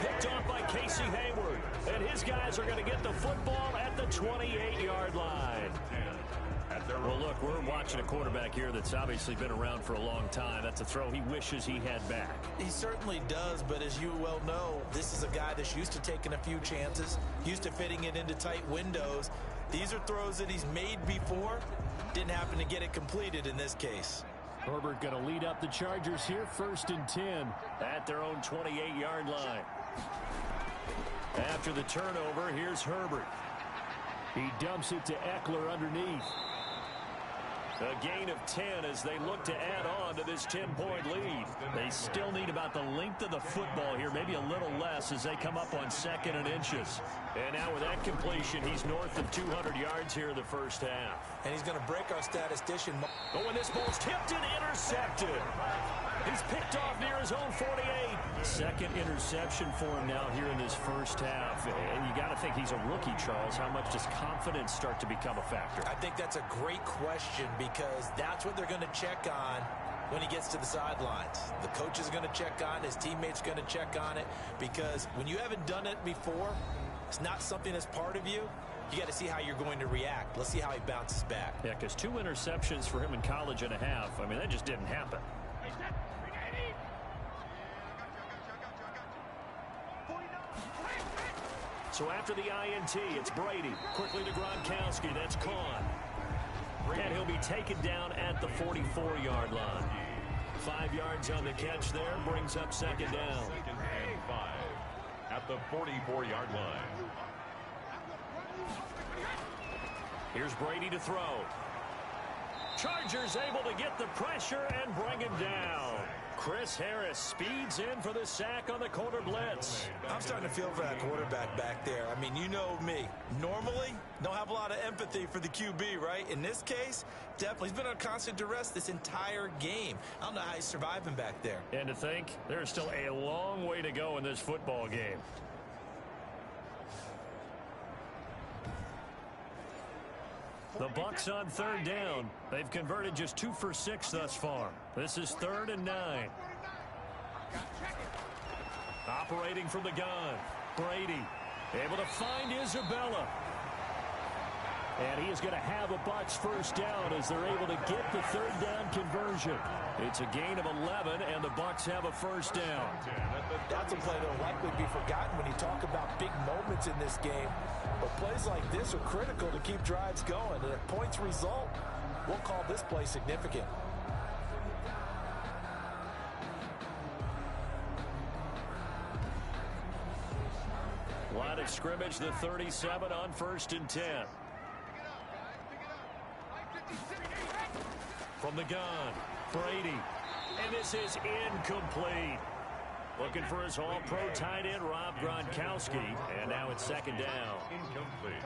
Picked off by Casey Hayward. And his guys are going to get the football at the 28-yard line. Well, look, we're watching a quarterback here that's obviously been around for a long time. That's a throw he wishes he had back. He certainly does, but as you well know, this is a guy that's used to taking a few chances, used to fitting it into tight windows. These are throws that he's made before. Didn't happen to get it completed in this case. Herbert going to lead up the Chargers here, 1st and 10 at their own 28-yard line. After the turnover, here's Herbert. He dumps it to Eckler underneath. A gain of 10 as they look to add on to this 10-point lead. They still need about the length of the football here, maybe a little less as they come up on 2nd and inches. And now with that completion, he's north of 200 yards here in the first half. And he's going to break our statistician. Oh, and this ball's tipped and intercepted. He's picked off near his own 48. Second interception for him now here in this first half. And you got to think he's a rookie, Charles. How much does confidence start to become a factor? I think that's a great question because that's what they're going to check on when he gets to the sidelines. The coach is going to check on it. His teammates are going to check on it because when you haven't done it before, it's not something that's part of you. You got to see how you're going to react. Let's see how he bounces back. Yeah, because 2 interceptions for him in college and a half. I mean, that just didn't happen. So after the INT, it's Brady. Quickly to Gronkowski. That's Kahn. And he'll be taken down at the 44-yard line. 5 yards on the catch there. Brings up second down. 2nd and 5 at the 44-yard line. Here's Brady to throw. Chargers able to get the pressure and bring him down. Chris Harris speeds in for the sack on the corner blitz. I'm starting to feel for that quarterback back there. I mean, you know me. Normally, don't have a lot of empathy for the QB, right? In this case, definitely. He's been on constant duress this entire game. I don't know how he's surviving back there. And to think, there's still a long way to go in this football game. The Bucs on 3rd down. They've converted just 2 for 6 thus far. This is 3rd and 9. Operating from the gun. Brady able to find Isabella. And he is going to have a Bucs first down as they're able to get the 3rd down conversion. It's a gain of 11, and the Bucs have a first down. That's a play that will likely be forgotten when you talk about big moments in this game. But plays like this are critical to keep drives going. And if points result, we'll call this play significant. Line of scrimmage, the 37 on 1st and 10. From the gun, Brady. And this is incomplete. Looking for his all-pro tight end, Rob Gronkowski. And now it's 2nd down. Incomplete.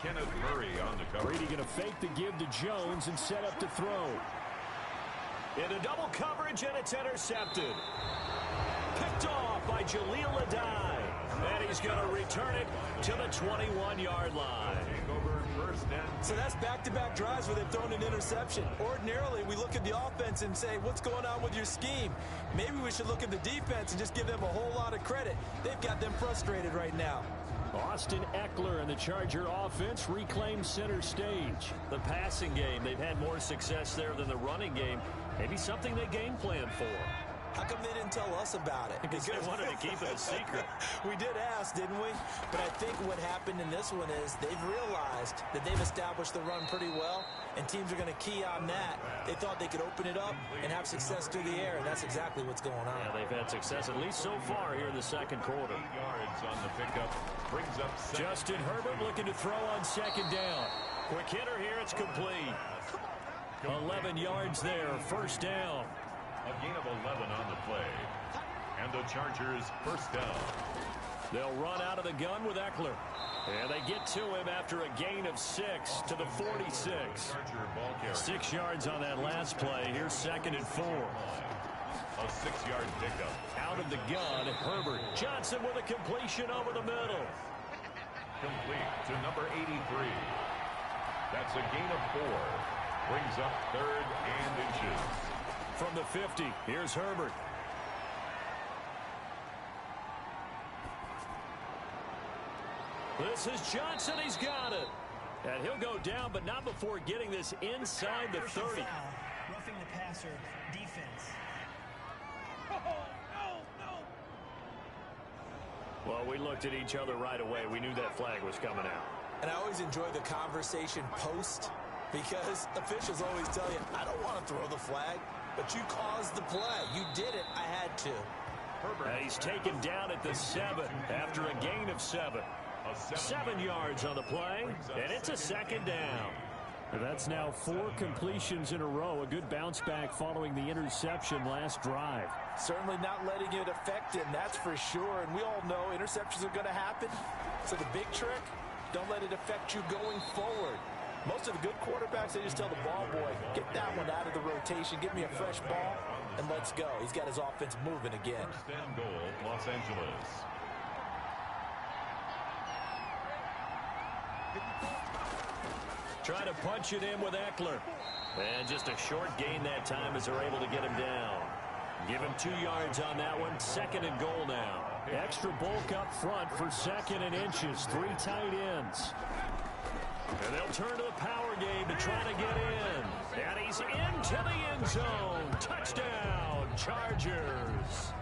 Kenneth Murray on the cover. Brady going to fake the give to Jones and set up to throw. Into double coverage, and it's intercepted. Picked off by Jaleel Adai. And he's going to return it to the 21-yard line. So that's back-to-back drives where they've thrown an interception. Ordinarily, we look at the offense and say, what's going on with your scheme? Maybe we should look at the defense and just give them a whole lot of credit. They've got them frustrated right now. Austin Eckler and the Charger offense reclaim center stage. The passing game, they've had more success there than the running game. Maybe something they game plan for. How come they didn't tell us about it? Because they wanted to keep it a secret. We did ask, didn't we? But I think what happened in this one is they've realized that they've established the run pretty well, and teams are going to key on that. They thought they could open it up and have success through the air, and that's exactly what's going on. Yeah, they've had success, at least so far here in the second quarter. 8 yards on the pickup. Brings up Justin Herbert looking to throw on second down. Quick hitter here, it's complete. 11 yards there, first down. a gain of 11 on the play. And the Chargers first down. They'll run out of the gun with Eckler. And they get to him after a gain of 6 to the 46. 6 yards on that last play. Here's 2nd and 4. A 6-yard pickup. Out of the gun, Herbert. Johnson with a completion over the middle. Complete to number 83. That's a gain of 4. Brings up 3rd and inches. From the 50, here's Herbert. This is Johnson. He's got it. And he'll go down, but not before getting this inside the 30. Roughing the passer defense. Well, we looked at each other right away. We knew that flag was coming out. And I always enjoy the conversation post, because officials always tell you, I don't want to throw the flag, but you caused the play. You did it. I had to. And he's taken down at the 7 after a gain of 7. 7 yards on the play, and it's a 2nd down. That's now 4 completions in a row. A good bounce back following the interception last drive. Certainly not letting it affect him, that's for sure. And we all know interceptions are going to happen. So the big trick, don't let it affect you going forward. Most of the good quarterbacks, they just tell the ball boy, get that one out of the rotation, give me a fresh ball, and let's go. He's got his offense moving again. 1st and goal, Los Angeles. Trying to punch it in with Eckler. And just a short gain that time as they're able to get him down. Give him 2 yards on that one. 2nd and goal now. Extra bulk up front for 2nd and inches. 3 tight ends. And they'll turn to the power game to try to get in. And he's into the end zone. Touchdown, Chargers.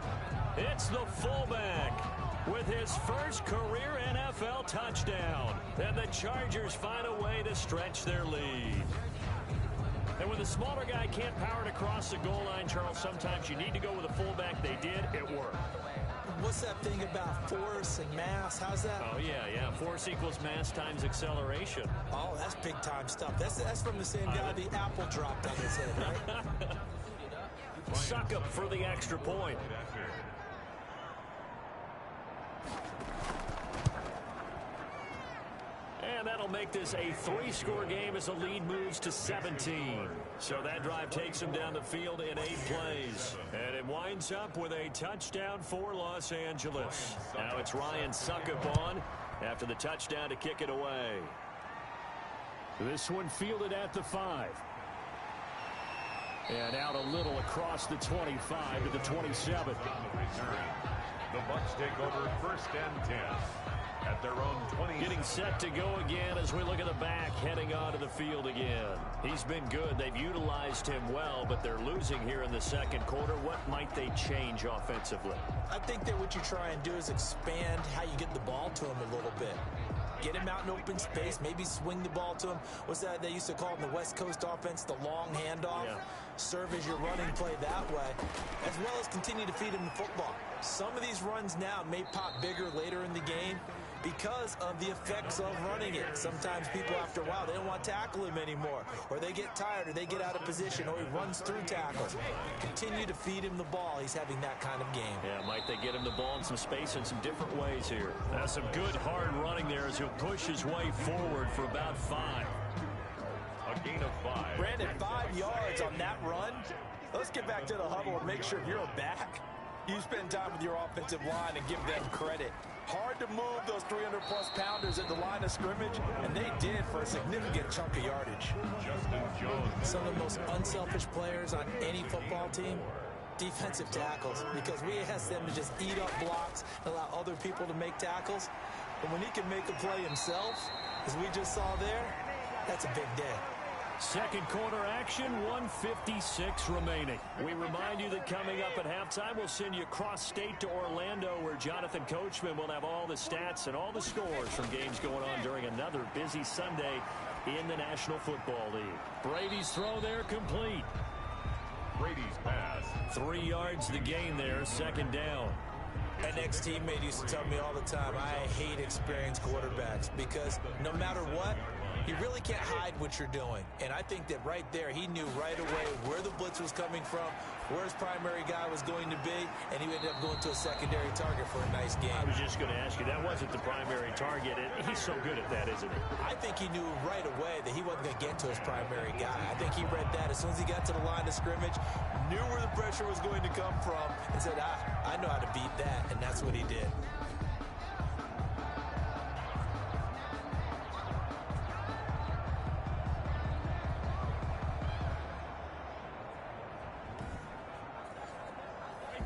It's the fullback with his first career NFL touchdown. And the Chargers find a way to stretch their lead. And when the smaller guy can't power it across the goal line, Charles, sometimes you need to go with a fullback. They did. It worked. What's that thing about force and mass? How's that? Oh, yeah. Force equals mass times acceleration. Oh, that's big-time stuff. That's from the same guy the apple dropped on his head, right? Suck up for the extra point. And that'll make this a 3-score game as the lead moves to 17. So that drive takes them down the field in 8 plays. And it winds up with a touchdown for Los Angeles. Now it's Ryan Suckup on after the touchdown to kick it away. This one fielded at the 5. And out a little across the 25 to the 27. The Bucs take over 1st and 10. At their own 20. Getting set to go again as we look at the back heading onto the field again. He's been good. They've utilized him well, but they're losing here in the second quarter. What might they change offensively? I think that what you try and do is expand how you get the ball to him a little bit. Get him out in open space, maybe swing the ball to him. What's that they used to call in the West Coast offense, the long handoff? Yeah. Serve as your running play that way, as well as continue to feed him the football. Some of these runs now may pop bigger later in the game because of the effects of running it. Sometimes people, after a while, they don't want to tackle him anymore, or they get tired, or they get out of position, or he runs through tackles. Continue to feed him the ball. He's having that kind of game. Yeah, might they get him the ball in some space in some different ways here. That's some good hard running there as he'll push his way forward for about 5. A gain of 5. Brandon, 5 yards on that run. Let's get back to the huddle and make sure if you're a back, you spend time with your offensive line and give them credit. Hard to move those 300-plus pounders at the line of scrimmage, and they did for a significant chunk of yardage. Justin Jones. Some of the most unselfish players on any football team, defensive tackles, because we ask them to just eat up blocks and allow other people to make tackles. But when he can make a play himself, as we just saw there, that's a big day. Second quarter action, 1:56 remaining. We remind you that coming up at halftime, we'll send you cross-state to Orlando, where Jonathan Coachman will have all the stats and all the scores from games going on during another busy Sunday in the National Football League. Brady's throw there complete. Brady's pass. 3 yards the gain there, second down. An ex-teammate used to tell me all the time, I hate experienced quarterbacks because no matter what, you really can't hide what you're doing. And I think that right there, he knew right away where the blitz was coming from, where his primary guy was going to be, and he ended up going to a secondary target for a nice game. I was just going to ask you, that wasn't the primary target. He's so good at that, isn't he? I think he knew right away that he wasn't going to get to his primary guy. I think he read that as soon as he got to the line of scrimmage, knew where the pressure was going to come from, and said, I know how to beat that, and that's what he did.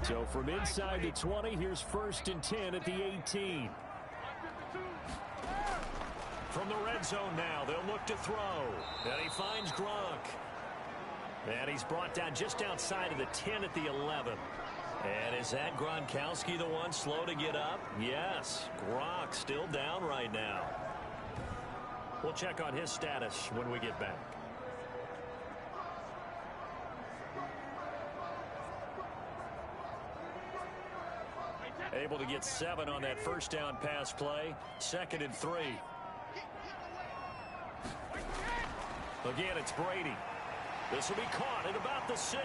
So from inside the 20, here's 1st and 10 at the 18. From the red zone now, they'll look to throw. And he finds Gronk. And he's brought down just outside of the 10 at the 11. And is that Gronkowski the one slow to get up? Yes, Gronk still down right now. We'll check on his status when we get back. Able to get 7 on that first down pass play. 2nd and 3. Again, it's Brady. This will be caught at about the 6.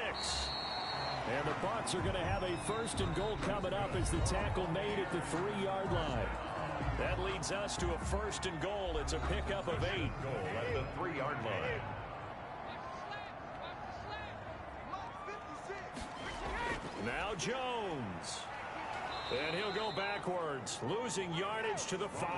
And the Bucs are going to have a 1st and goal coming up as the tackle made at the 3-yard line. That leads us to a 1st and goal. It's a pickup of 8. Goal at the 3-yard line. Now Jones. And he'll go backwards, losing yardage to the 5.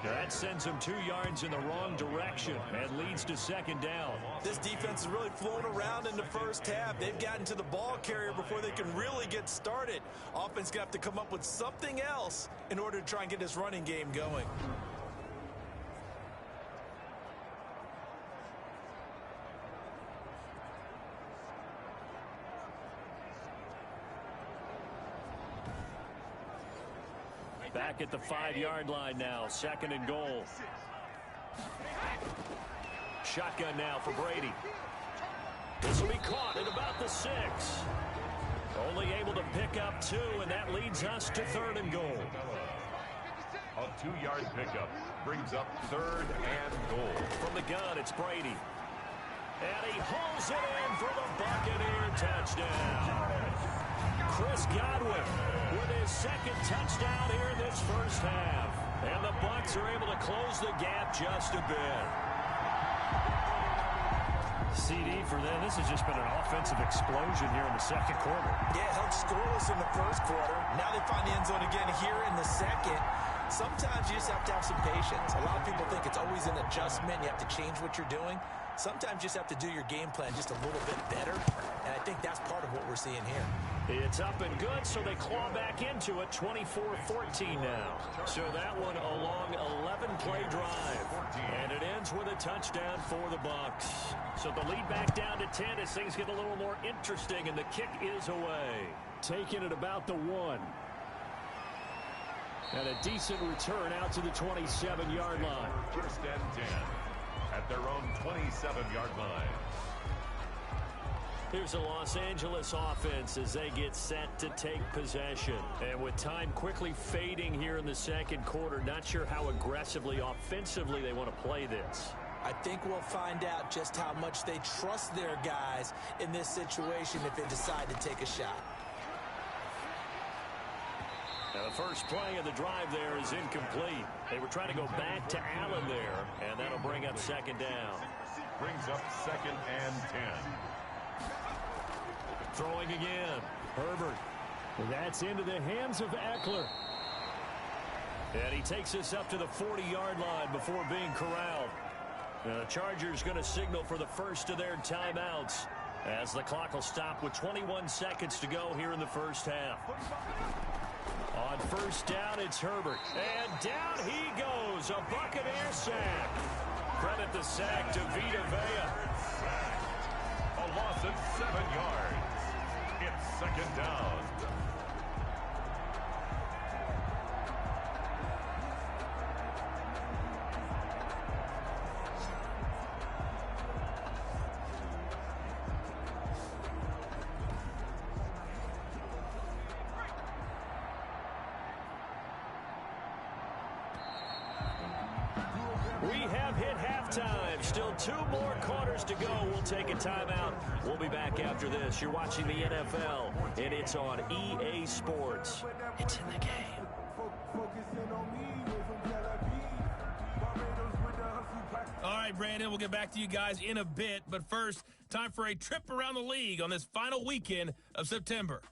That sends him 2 yards in the wrong direction and leads to 2nd down. This defense is really flown around in the first half. They've gotten to the ball carrier before they can really get started. Offense going to have to come up with something else in order to try and get this running game going. Back at the 5-yard line now, 2nd and goal. Shotgun now for Brady. This will be caught at about the 6. Only able to pick up 2, and that leads us to 3rd and goal. A 2-yard pickup brings up 3rd and goal. From the gun, it's Brady. And he hauls it in for the Buccaneer touchdown. Chris Godwin with his 2nd touchdown here in this first half. And the Bucs are able to close the gap just a bit. CD for them, this has just been an offensive explosion here in the 2nd quarter. Yeah, held scoreless in the 1st quarter. Now they find the end zone again here in the 2nd. Sometimes you just have to have some patience. A lot of people think it's always an adjustment. You have to change what you're doing. Sometimes you just have to do your game plan just a little bit better. And I think that's part of what we're seeing here. It's up and good, so they claw back into it, 24-14 now. So that one a long 11-play drive. And it ends with a touchdown for the Bucs. So the lead back down to 10 as things get a little more interesting, and the kick is away. Taking it about the 1. And a decent return out to the 27-yard line. 1st and 10 at their own 27-yard line. Here's the Los Angeles offense as they get set to take possession. And with time quickly fading here in the 2nd quarter, not sure how aggressively, offensively they want to play this. I think we'll find out just how much they trust their guys in this situation if they decide to take a shot. Now, the first play of the drive there is incomplete. They were trying to go back to Allen there, and that'll bring up second down. Brings up 2nd and 10. Throwing again. Herbert. That's into the hands of Eckler. And he takes us up to the 40-yard line before being corralled. The Chargers going to signal for the first of their timeouts as the clock will stop with 21 seconds to go here in the first half. On first down, it's Herbert. And down he goes. A Buccaneer sack. Credit the sack to Vita Vea. A loss of 7 yards. It's second down. We have hit halftime. Still 2 more quarters to go. We'll take a timeout. We'll be back after this. You're watching the NFL, and it's on EA Sports. It's in the game. All right, Brandon, we'll get back to you guys in a bit. But first, time for a trip around the league on this final weekend of September.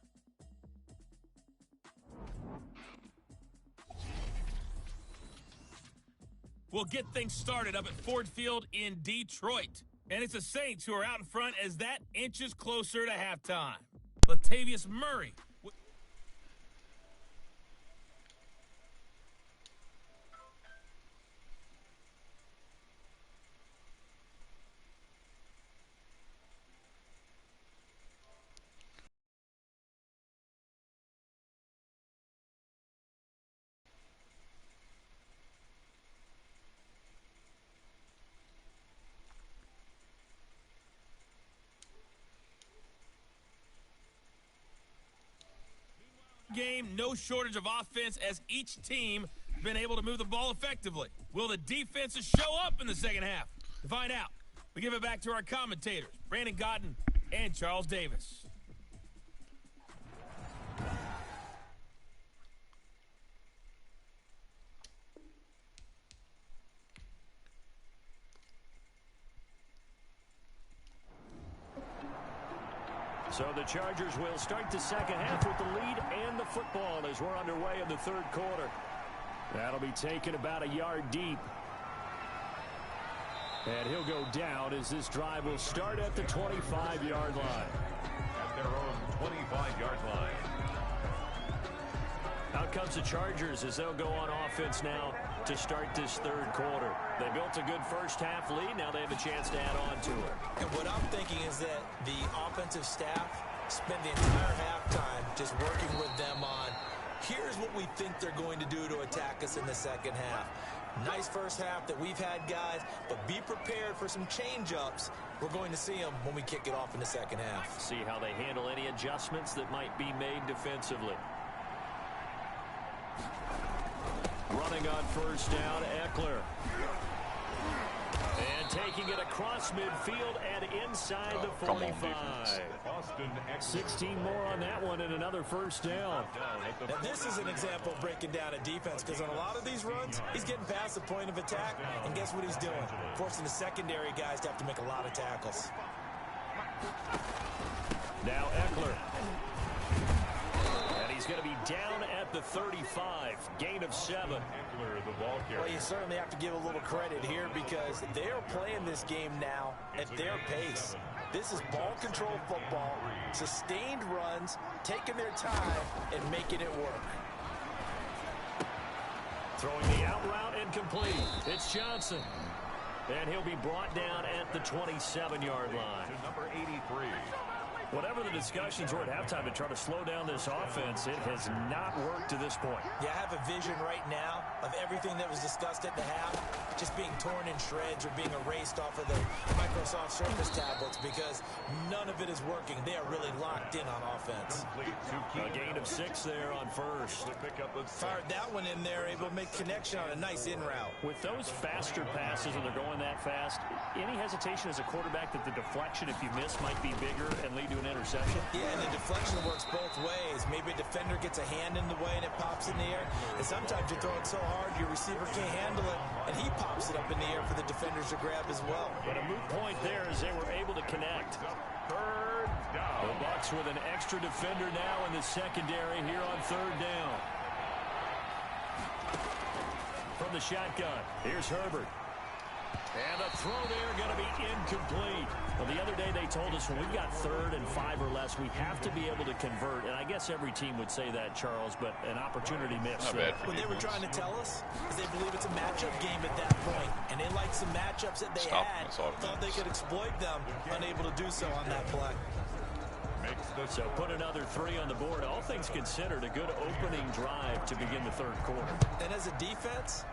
We'll get things started up at Ford Field in Detroit. And it's the Saints who are out in front as that inches closer to halftime. Latavius Murray. Game, no shortage of offense as each team has been able to move the ball effectively. Will the defenses show up in the second half? To find out, we give it back to our commentators, Brandon Godwin and Charles Davis. So the Chargers will start the second half with the lead and the football as we're underway in the third quarter. That'll be taken about a yard deep. And he'll go down as this drive will start at the 25-yard line. At their own 25-yard line. Out comes the Chargers as they'll go on offense now to start this third quarter. They built a good first half lead. Now they have a chance to add on to it. And what I'm thinking is that the offensive staff spend the entire halftime just working with them on, here's what we think they're going to do to attack us in the second half. Nice first half that we've had, guys, but be prepared for some change-ups. We're going to see them when we kick it off in the second half. See how they handle any adjustments that might be made defensively. Running on first down, Eckler. And taking it across midfield and inside the 45. 16 more on that one and another first down. Now this is an example of breaking down a defense because on a lot of these runs, he's getting past the point of attack, and guess what he's doing? Forcing the secondary guys to have to make a lot of tackles. Now Eckler. And he's going to be down at the 35. Gain of 7. Eckler, the ball carrier. Well, you certainly have to give a little credit here because they are playing this game now at their pace. This is ball control football, sustained runs, taking their time, and making it work. Throwing the out route incomplete. It's Johnson. And he'll be brought down at the 27-yard line. To number 83. Whatever the discussions were at halftime to try to slow down this offense, it has not worked to this point. Yeah, I have a vision right now of everything that was discussed at the half just being torn in shreds or being erased off of the Microsoft Surface tablets because none of it is working. They are really locked in on offense. A gain of 6 there on first. Fired that one in there, able to make connection on a nice in route. With those faster passes when they're going that fast, any hesitation as a quarterback that the deflection, if you miss, might be bigger and lead to an an interception. Yeah, and the deflection works both ways. Maybe a defender gets a hand in the way and it pops in the air. And sometimes you throw it so hard your receiver can't handle it, and he pops it up in the air for the defenders to grab as well. But a moot point there as they were able to connect. Third down. The Bucs with an extra defender now in the secondary here on third down. From the shotgun, here's Herbert. And the throw there going to be incomplete. Well, the other day they told us when we've got 3rd and 5 or less, we have to be able to convert. And I guess every team would say that, Charles, but an opportunity missed. What they were trying to tell us is they believe it's a matchup game at that point. And they like some matchups that they had. Thought they could exploit them, unable to do so on that play. So put another 3 on the board. All things considered, a good opening drive to begin the third quarter. And as a defense,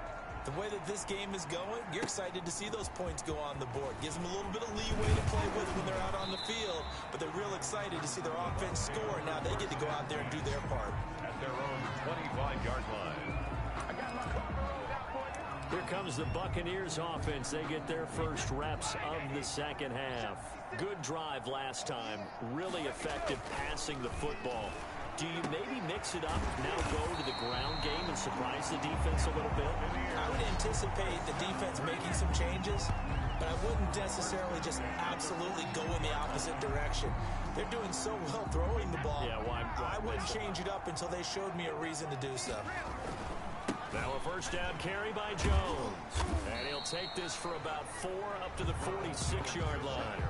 the way that this game is going, you're excited to see those points go on the board. Gives them a little bit of leeway to play with when they're out on the field, but they're real excited to see their offense score. Now they get to go out there and do their part. At their own 25-yard line. Here comes the Buccaneers offense. They get their first reps of the second half. Good drive last time. Really effective passing the football. Do you maybe mix it up, now go to the ground game and surprise the defense a little bit? I would anticipate the defense making some changes, but I wouldn't necessarily just absolutely go in the opposite direction. They're doing so well throwing the ball. Yeah, why I wouldn't change it up until they showed me a reason to do so. Now a first down carry by Jones. And he'll take this for about 4 up to the 46-yard line.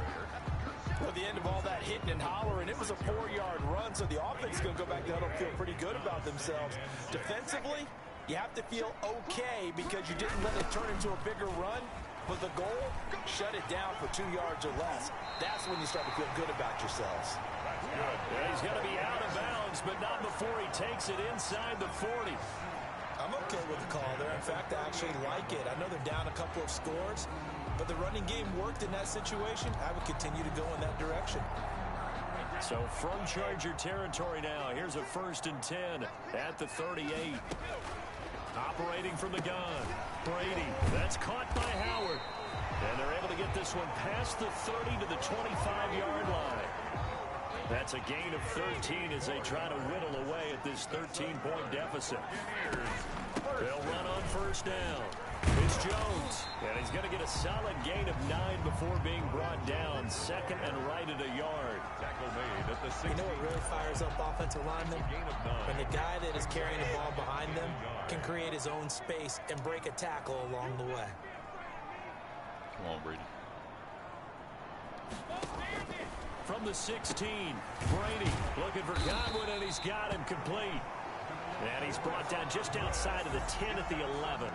At the end of all that hitting and hollering, it was a 4-yard run, so the offense is going to go back to huddle and feel pretty good about themselves. Defensively, you have to feel okay because you didn't let it turn into a bigger run, but the goal, shut it down for 2 yards or less. That's when you start to feel good about yourselves. Yeah, he's going to be out of bounds, but not before he takes it inside the 40. I'm okay with the call there. In fact, I actually like it. I know they're down a couple of scores, but the running game worked in that situation. I would continue to go in that direction. So from Charger territory now, here's a 1st and 10 at the 38. Operating from the gun, Brady. That's caught by Howard. And they're able to get this one past the 30 to the 25-yard line. That's a gain of 13 as they try to whittle away at this 13-point deficit. They'll run on first down. It's Jones, and he's going to get a solid gain of 9 before being brought down. 2nd and right at a yard. Tackle made at the 6. You know what really fires up offensive linemen? When the guy that is carrying the ball behind them can create his own space and break a tackle along the way. Come on, Brady. From the 16, Brady looking for Godwin, and he's got him complete. And he's brought down just outside of the 10 at the 11.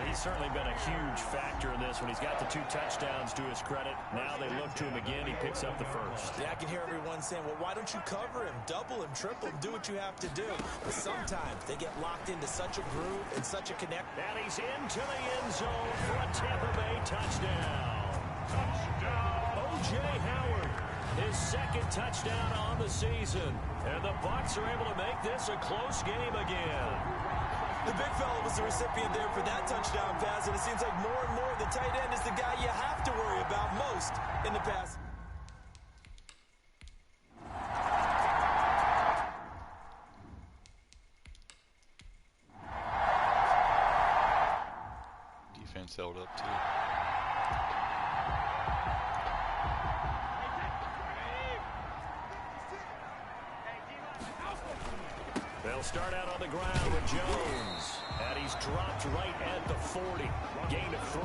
He's certainly been a huge factor in this when he's got the 2 touchdowns to his credit. Now they look to him again. He picks up the first. Yeah, I can hear everyone saying, well, why don't you cover him? Double him, triple him, do what you have to do. But sometimes they get locked into such a groove and such a connect. And he's into the end zone for a Tampa Bay touchdown. O.J. Howard, his 2nd touchdown on the season. And the Bucs are able to make this a close game again. The big fella was the recipient there for that touchdown pass, and it seems like more and more the tight end is the guy you have to worry about most in the pass. Defense held up, too. They'll start out on the ground with Jones. And he's dropped right at the 40. Gain of 3.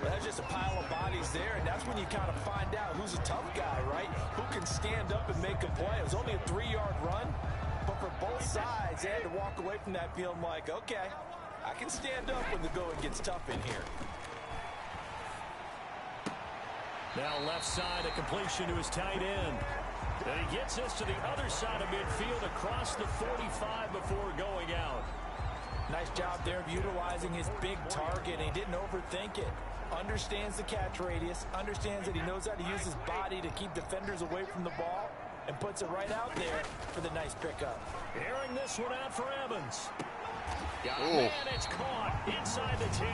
Well, that's just a pile of bodies there, and that's when you kind of find out who's a tough guy, right? Who can stand up and make a play. It was only a 3-yard run, but for both sides, they had to walk away from that field like, okay, I can stand up when the going gets tough in here. Now left side, a completion to his tight end. And he gets this to the other side of midfield across the 45 before going out. Nice job there of utilizing his big target, and he didn't overthink it. Understands the catch radius, understands that he knows how to use his body to keep defenders away from the ball, and puts it right out there for the nice pickup. Airing this one out for Evans. And it's caught inside the 10.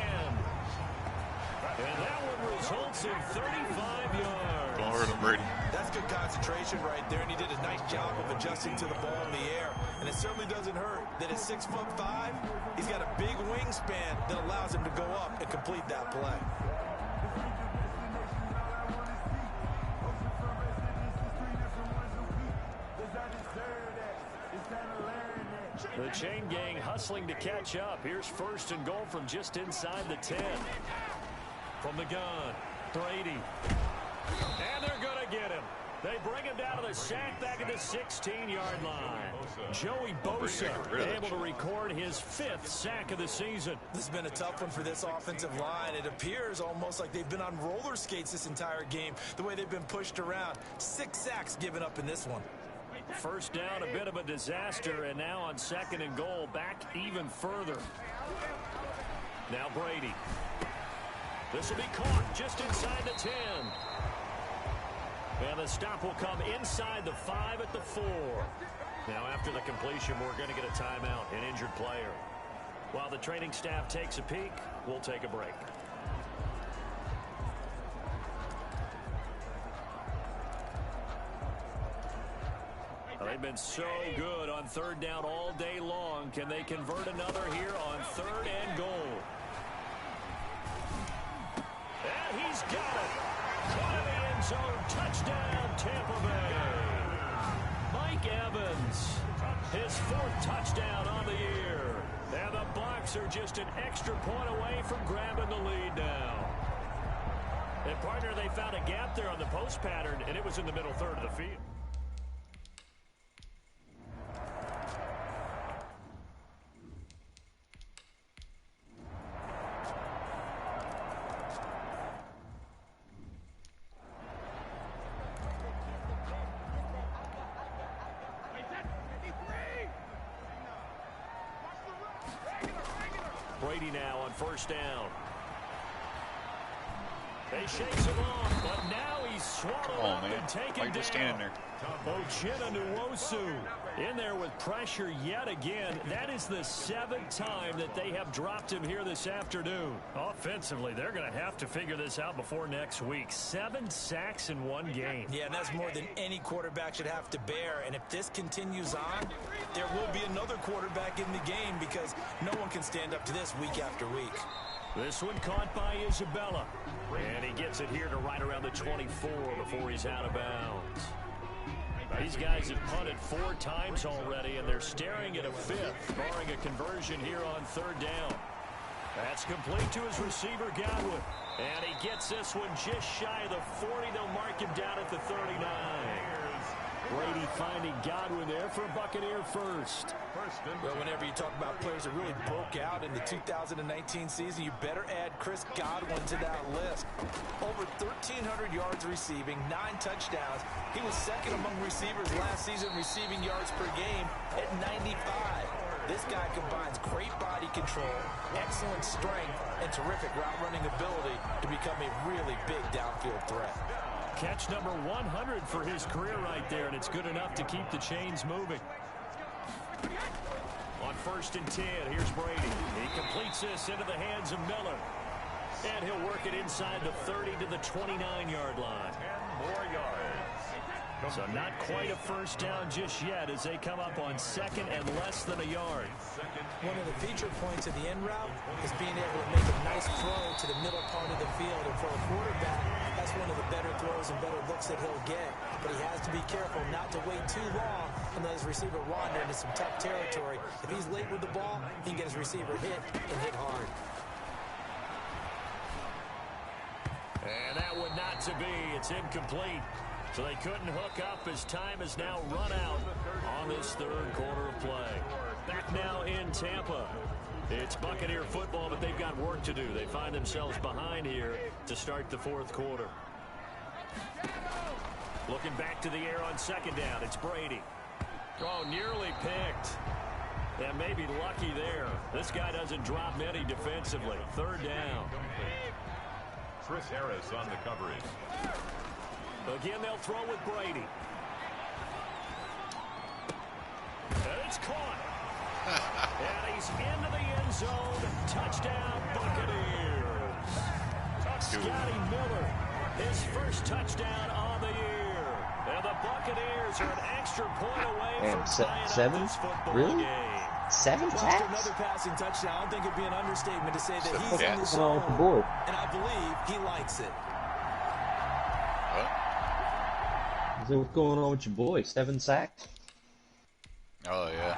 And that one results in 35 yards. Don't hurt him, Brady. That's good concentration right there, and he did a nice job of adjusting to the ball in the air. And it certainly doesn't hurt that at 6'5", he's got a big wingspan that allows him to go up and complete that play. The chain gang hustling to catch up. Here's 1st and goal from just inside the 10. From the gun, Brady. And they're going to get him. They bring him down to the sack back at the 16-yard line. Joey Bosa able to record his 5th sack of the season. This has been a tough one for this offensive line. It appears almost like they've been on roller skates this entire game, the way they've been pushed around. 6 sacks given up in this one. 1st down, a bit of a disaster, and now on 2nd and goal, back even further. Now Brady. This will be caught just inside the 10. And the stop will come inside the 5 at the 4. Now after the completion, we're going to get a timeout, an injured player. While the training staff takes a peek, we'll take a break. They've been so good on 3rd down all day long. Can they convert another here on 3rd and goal? And he's got it. Caught in the end zone. Touchdown, Tampa Bay. Mike Evans, his 4th touchdown on the year. And the Bucs are just an extra point away from grabbing the lead now. And partner, they found a gap there on the post pattern, and it was in the middle 3rd of the field. Brady now on 1st down. They shakes him off, but now he's swallowed up and taken down. Standing there. Uchenna Nwosu in there with pressure yet again. That is the 7th time that they have dropped him here this afternoon. Offensively, they're going to have to figure this out before next week. 7 sacks in one game. Yeah, and that's more than any quarterback should have to bear. And if this continues on, there will be another quarterback in the game because no one can stand up to this week after week. This one caught by Isabella. And he gets it here to right around the 24 before he's out of bounds. These guys have punted 4 times already, and they're staring at a 5th, barring a conversion here on 3rd down. That's complete to his receiver, Godwin. And he gets this one just shy of the 40. They'll mark him down at the 39. Brady finding Godwin there for a Buccaneer first. Well, whenever you talk about players that really broke out in the 2019 season, you better add Chris Godwin to that list. Over 1,300 yards receiving, 9 touchdowns. He was 2nd among receivers last season receiving yards per game at 95. This guy combines great body control, excellent strength, and terrific route running ability to become a really big downfield threat. Catch number 100 for his career right there, and it's good enough to keep the chains moving. On 1st and 10, here's Brady. He completes this into the hands of Miller. And he'll work it inside the 30 to the 29-yard line. 10 more yards. So not quite a 1st down just yet as they come up on 2nd and less than a yard. One of the feature points of the end route is being able to make a nice throw to the middle part of the field. And for a quarterback, that's one of the better throws and better looks that he'll get. But he has to be careful not to wait too long and let his receiver wander into some tough territory. If he's late with the ball, he can get his receiver hit and hit hard. And that would not to be. It's incomplete. So they couldn't hook up as time has now run out on this 3rd quarter of play. Back now in Tampa. It's Buccaneer football, but they've got work to do. They find themselves behind here to start the 4th quarter. Looking back to the air on 2nd down. It's Brady. Oh, nearly picked. And maybe lucky there. This guy doesn't drop many defensively. 3rd down. Chris Harris on the coverage. Again, they'll throw with Brady. And it's caught. And he's into the end zone. Touchdown, Buccaneers. Scotty Miller, his first touchdown on the year. And the Buccaneers are an extra point away from tying up this football game. 7 After sacks? another passing touchdown, I don't think it'd be an understatement to say that he's Yeah. in the What's wrong with the zone, board? and I believe he likes it. What? So what's going on with your boy? 7 sacks? Oh, yeah.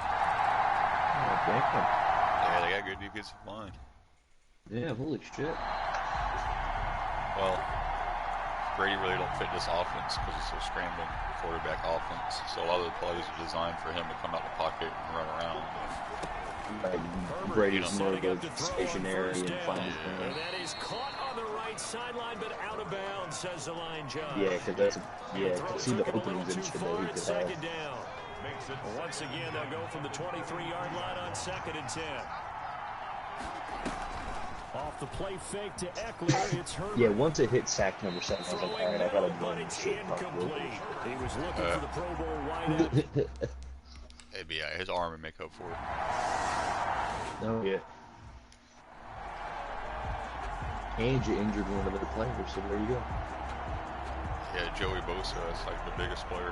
Oh, damn. Yeah, they got good defensive line. Yeah, holy shit. Well, Brady really don't fit this offense because it's a scrambling quarterback offense. So a lot of the plays are designed for him to come out the pocket and run around. Brady's more of a stationary and find his And man. that is caught on the right sideline, but out of bounds, says the line judge. Yeah, because that's Throw see the took it a little openings too and shit far that he at could second have. down. Once again, they'll go from the 23-yard line on 2nd and 10. Off the play fake to Eckler, it's Herbert. Yeah, once it hit sack number 7, I was like, alright, I gotta but join it's shit. Fuck incomplete. He was looking for the Pro Bowl wideout. It'd be his arm would make up for it. No, yeah. And you injured one of their players, so there you go. Yeah, Joey Bosa, that's like the biggest player.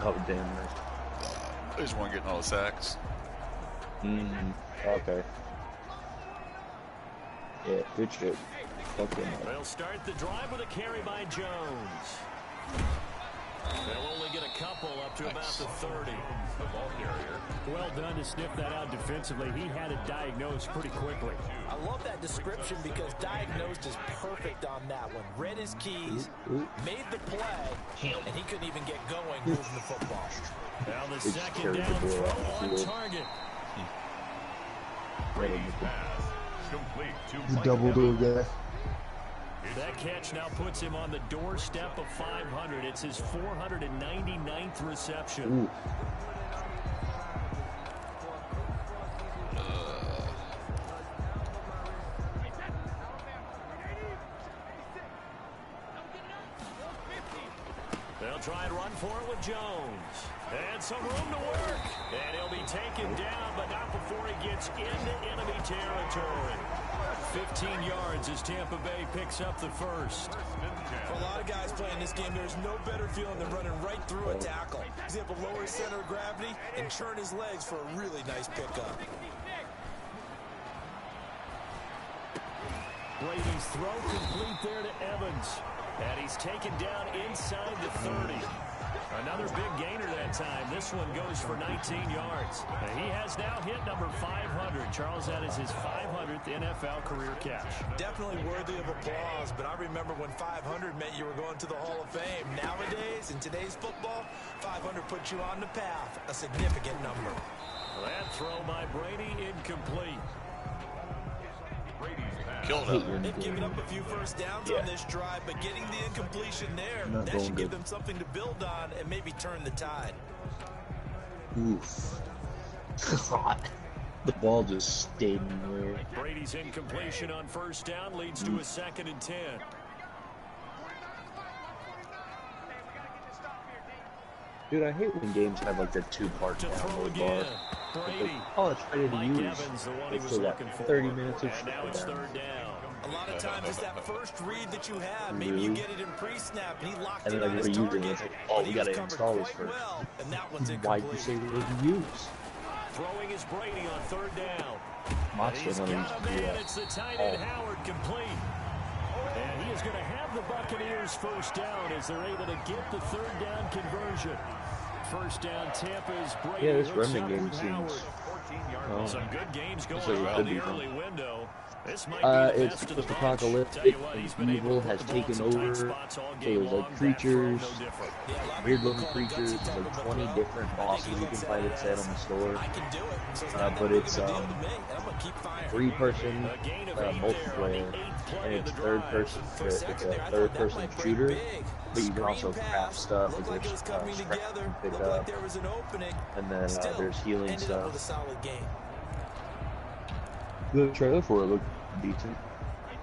Oh, damn right. He's one getting all the sacks. Okay. Yeah, good shit. Fuck him. They'll start the drive with a carry by Jones. They'll only get a couple up to about the 30. The ball carrier. Well done to sniff that out defensively. He had it diagnosed pretty quickly. I love that description because diagnosed is perfect on that one. Read his keys, made the play, and he couldn't even get going moving the football. Now the just second carried down the ball throw off the on field. target. Brady's pass. Complete to Double do guy. That catch now puts him on the doorstep of 500. It's his 499th reception. Ooh. They'll try and run for it with Jones. And some room to work. And he'll be taken down, but not before he gets into enemy territory. 15 yards as Tampa Bay picks up the first. For a lot of guys playing this game, there's no better feeling than running right through a tackle. He's able to lower his center of gravity and churn his legs for a really nice pickup. Brady's throw complete there to Evans. And he's taken down inside the 30. Another big gainer that time. This one goes for 19 yards. And he has now hit number 500. Charles, that is his 500th NFL career catch. Definitely worthy of applause, but I remember when 500 meant you were going to the Hall of Fame. Nowadays, in today's football, 500 puts you on the path, a significant number. That throw by Brady incomplete. Killed him. They've given up a few first downs on this drive, but getting the incompletion there, Not that going should give good. them something to build on and maybe turn the tide. Oof. God. The ball just stayed in there. Brady's incompletion on first down leads to a 2nd and 10. Dude, I hate when games have like that 2-part To throw download again. bar. Brady. Oh, it's ready to Mike use. Evans, the one he It's was still got looking for. 30 minutes of And now it's down. 3rd down. A lot of times it's that first read that you have. Maybe you get it in pre-snap, and he locked And in then on like his we're using target. it. It's like, oh, but we he was gotta covered install this quite first. well, and that one's Why'd you incomplete. say we didn't use? Throwing is Brady on 3rd down. Mott's He's still got gonna a use man. It's the tight end Howard complete. And he is going to have the Buccaneers first down as they're able to get the 3rd down conversion. First down, Tampa's Brady. Yeah, this hooks running up game with Howard. seems... Some good games going So it on could in be the fun. early window. This might be the It's best of the bunch. post-apocalyptic, Tell you what, and he's been able evil to has put the ball in taken some tight over. spots all So game there's long. like That throw, creatures, no different. weird looking creatures, like 20 different bosses you can fight at set on the store. I can do it. So it's But not that big it's of a deal to me. I'm gonna keep firing. 3-person A gain of 8 there on the multiplayer, 8th play and of it's the third drive. person. For a It's second a there, I thought third that person might break shooter, big. but you can also Screen craft pass. stuff Looked and like it was there's coming scraps together. to pick Looked up, like there was an opening. and then Still, there's healing ended up with a stuff. solid game. The trailer for it looked decent.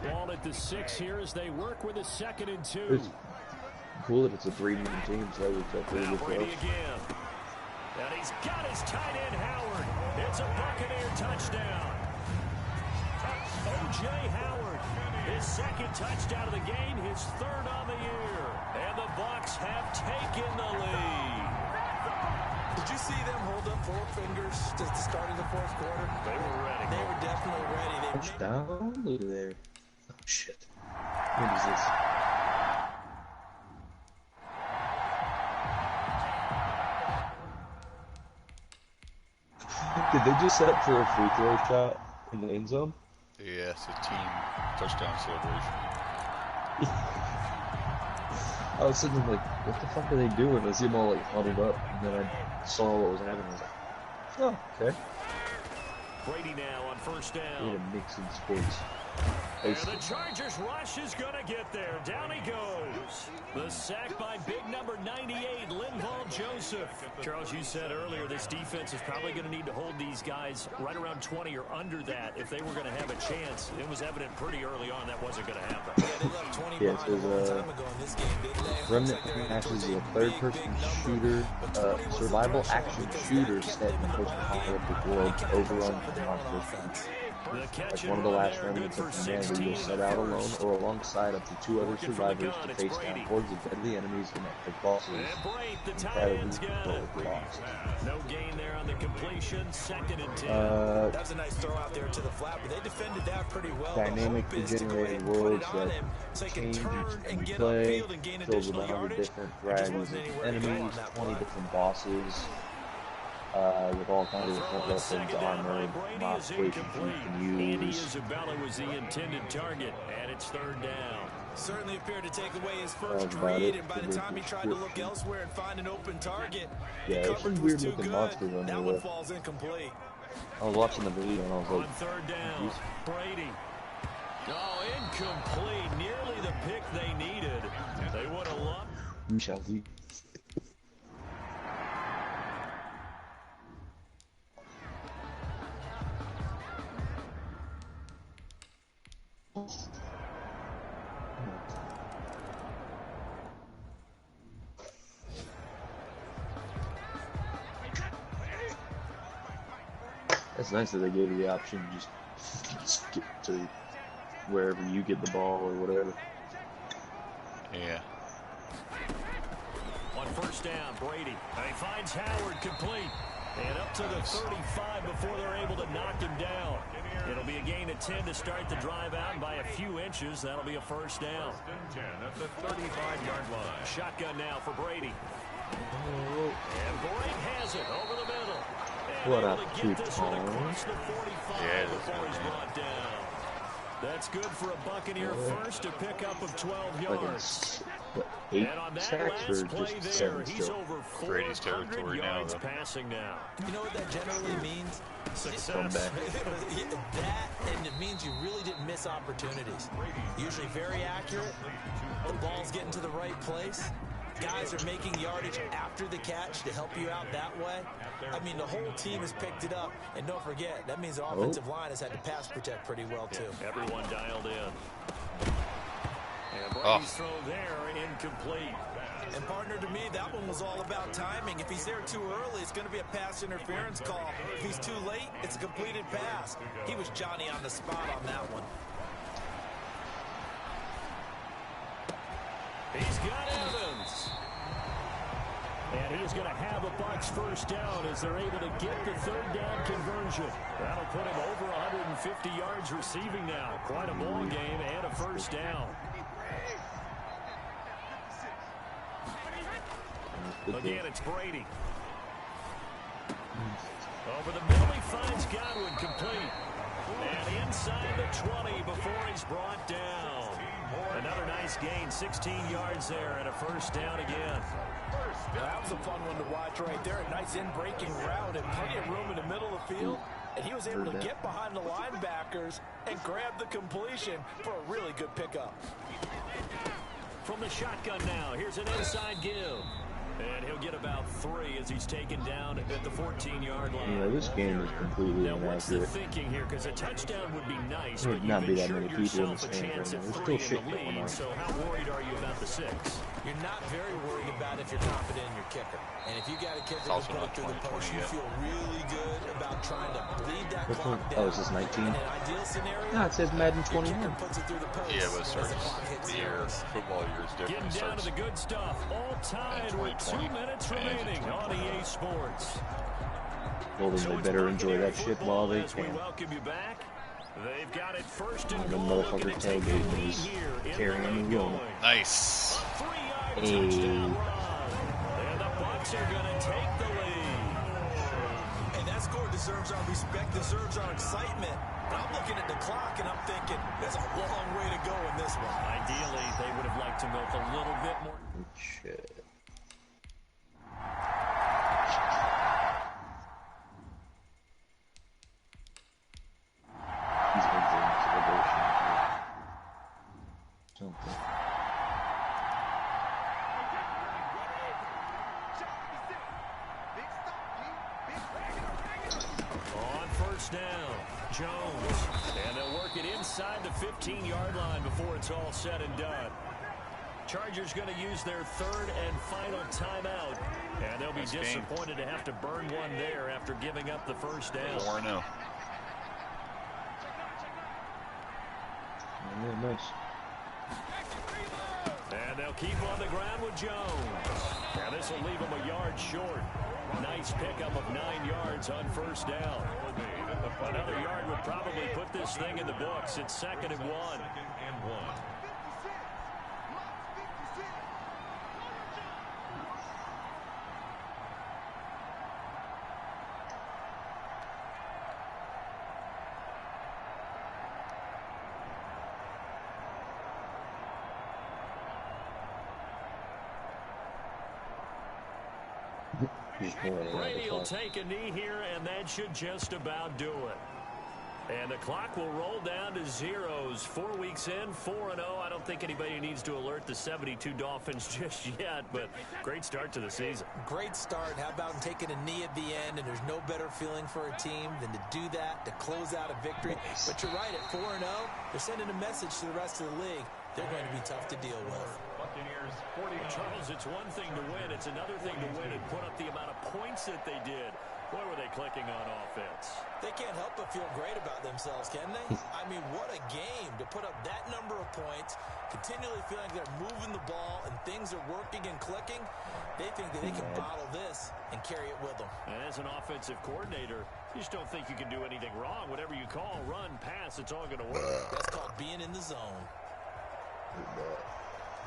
Ball at the 6 here as they work with a 2nd and 2. It's cool that it's a 3-man team, so it's a pretty Now good Brady play. again. And he's got his tight end Howard. It's a Buccaneer touchdown. O.J. Howard His second touchdown of the game, his third on the year. And the Bucs have taken the lead. Did you see them hold up 4 fingers at the start of the fourth quarter? They were ready. They were definitely ready. Touchdown? Look at there. Oh, shit. What is this? Did they just set up for a free throw shot in the end zone? Yeah, it's a team touchdown celebration. I was sitting there like, what the fuck are they doing? I see them all like huddled up, and then I saw what was happening. I was like, oh, okay. Brady now on first down. Way to mix in sports. And the Chargers rush is going to get there. Down he goes. The sack by big number 98, Linval Joseph. Charles, you said earlier this defense is probably going to need to hold these guys right around 20 or under that if they were going to have a chance. It was evident pretty early on that wasn't going to happen. Yeah, they left 20 behind a long time ago in this game, didn't they? Remnant passes a third-person shooter, survival action shooter set in the post-apocalyptic world, overrun from non-offense. Like one of the last remnants of humanity will set out alone or alongside up to 2 other survivors to face down hordes of deadly enemies and epic bosses. Incredibly lost. No gain there on the completion. 2nd and 10. That was a nice throw out there to the flat, but they defended that pretty well. Dynamically generated worlds that change and play, filled with 100 different varieties of enemies, 20 different bosses. With all kinds of different weapons, armor, modifications you can use. Andy Isabella was the intended target, and it's 3rd down. Certainly appeared to take away his first read, and by the time he tried to look elsewhere and find an open target, yeah, the it's some coverage weird was too looking good. monsters on That there. one falls incomplete. I was watching the video and I was On like, 3rd down, Brady. Oh, incomplete. Nearly the pick they needed. They would have loved. we shall see. It's nice that they gave you the option to just get to wherever you get the ball or whatever. Yeah. On 1st down, Brady. And he finds Howard complete. And up to the 35 before they're able to knock him down. It'll be a gain of 10 to start the drive out, and by a few inches, that'll be a 1st down. 10 at the 35-yard line. Shotgun now for Brady. And Brady has it over the middle. And What able up, to get this one Keith? across the 45 Yeah, before he's brought down. That's good for a Buccaneer first to pick up of 12 yards. What, 8 And on that sacks or last play just there, 7 he's still? over Brady's 400 territory now, yards though. passing now. You know what that generally means? Come back. That, and it means you really didn't miss opportunities. Usually very accurate. The ball's getting to the right place. Guys are making yardage after the catch to help you out that way. I mean, the whole team has picked it up. And don't forget, that means the offensive line has had to pass protect pretty well, too. Everyone dialed in. And Brady's throw there, incomplete. And partner, to me, that one was all about timing. If he's there too early, it's going to be a pass interference call. If he's too late, it's a completed pass. He was Johnny on the spot on that one. He's got Evans. And he's going to have a Bucs 1st down as they're able to get the 3rd down conversion. That'll put him over 150 yards receiving now. Quite a ball game and a 1st down. Again, it's Brady. Over the middle, he finds Godwin complete. And inside the 20 before he's brought down. Another nice gain, 16 yards there and a 1st down again. That was a fun one to watch right there. A nice in-breaking route and plenty of room in the middle of the field. And he was able to get behind the linebackers and grab the completion for a really good pickup. From the shotgun now, here's an inside give. And he'll get about 3 as he's taken down at the 14-yard line. Yeah, this game is completely Now, what's the inaccurate. thinking here? Because a touchdown would be nice, There but would not you've be that ensured many people in yourself a the stands chance right at now. 3 There's still in the shit going on. lead. So how worried are you about the 6? You're not very worried about if you're confident in your kicker. And if you got a kicker also to put not it through the 2020 post, you yet. feel really good about trying to bleed that Which one? clock down. Oh, is this 19? In an ideal scenario, No, it says Madden the 21. kicker puts it through the post Yeah, but it as starts the clock hits the year, zeros. football year is different. Getting It down to starts the good stuff. All tied with 2 minutes remaining on EA Sports. Well, then they better enjoy that shit while they as we can. welcome you back. They've got it first and And the goal. motherfucker Looking to take the tailgating lead is here in carrying the the late room. going. Nice. 3-yard Hey. touchdown run. And the Bucs are going to take the lead. And that score deserves our respect, deserves our excitement. But I'm looking at the clock and I'm thinking, there's a long way to go in this one. Ideally, they would have liked to milk a little bit more. Shit. He's entering celebration here. Something. On first down, Jones. And they'll work it inside the 15-yard line before it's all said and done. Chargers going to use their third and final timeout. And they'll be disappointed to have to burn one there after giving up the first down. 4-0. Yeah, nice. And they'll keep on the ground with Jones. And this will leave him a yard short. Nice pickup of 9 yards on first down. Another yard would probably put this thing in the books. It's 2nd and 1. Brady will take a knee here, and that should just about do it. And the clock will roll down to zeros. 4 weeks in, 4-0. I don't think anybody needs to alert the 72 Dolphins just yet, but great start to the season. Great start. How about taking a knee at the end, and there's no better feeling for a team than to do that, to close out a victory. But you're right, at 4-0, they're sending a message to the rest of the league. They're going to be tough to deal with. Charles, it's one thing to win. It's another thing to win and put up the amount of points that they did. Boy, were they clicking on offense. They can't help but feel great about themselves, can they? I mean, what a game to put up that number of points, continually feeling like they're moving the ball and things are working and clicking. They think that they can bottle this and carry it with them. And as an offensive coordinator, you just don't think you can do anything wrong. Whatever you call, run, pass, it's all going to work. That's called being in the zone.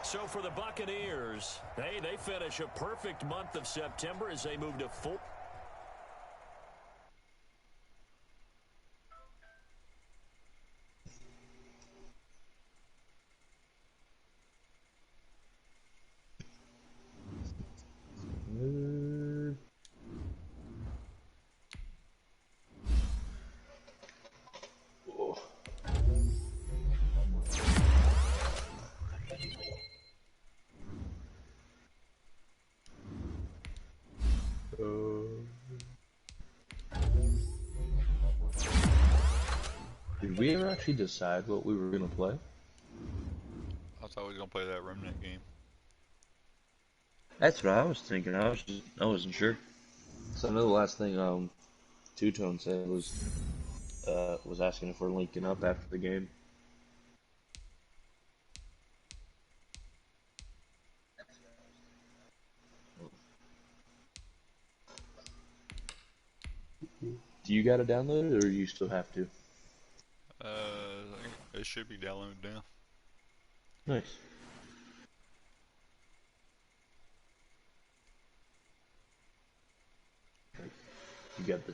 So for the Buccaneers, hey, they finish a perfect month of September as they move to 4. Did we ever actually decide what we were going to play? I thought we were going to play that remnant game. That's what I was thinking. I wasn't sure. So I know the last thing Two-Tone said was asking if we're linking up after the game. Do you got to download it, or you still have to? It should be downloaded now. Nice. You got the.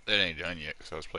It ain't done yet because I was playing.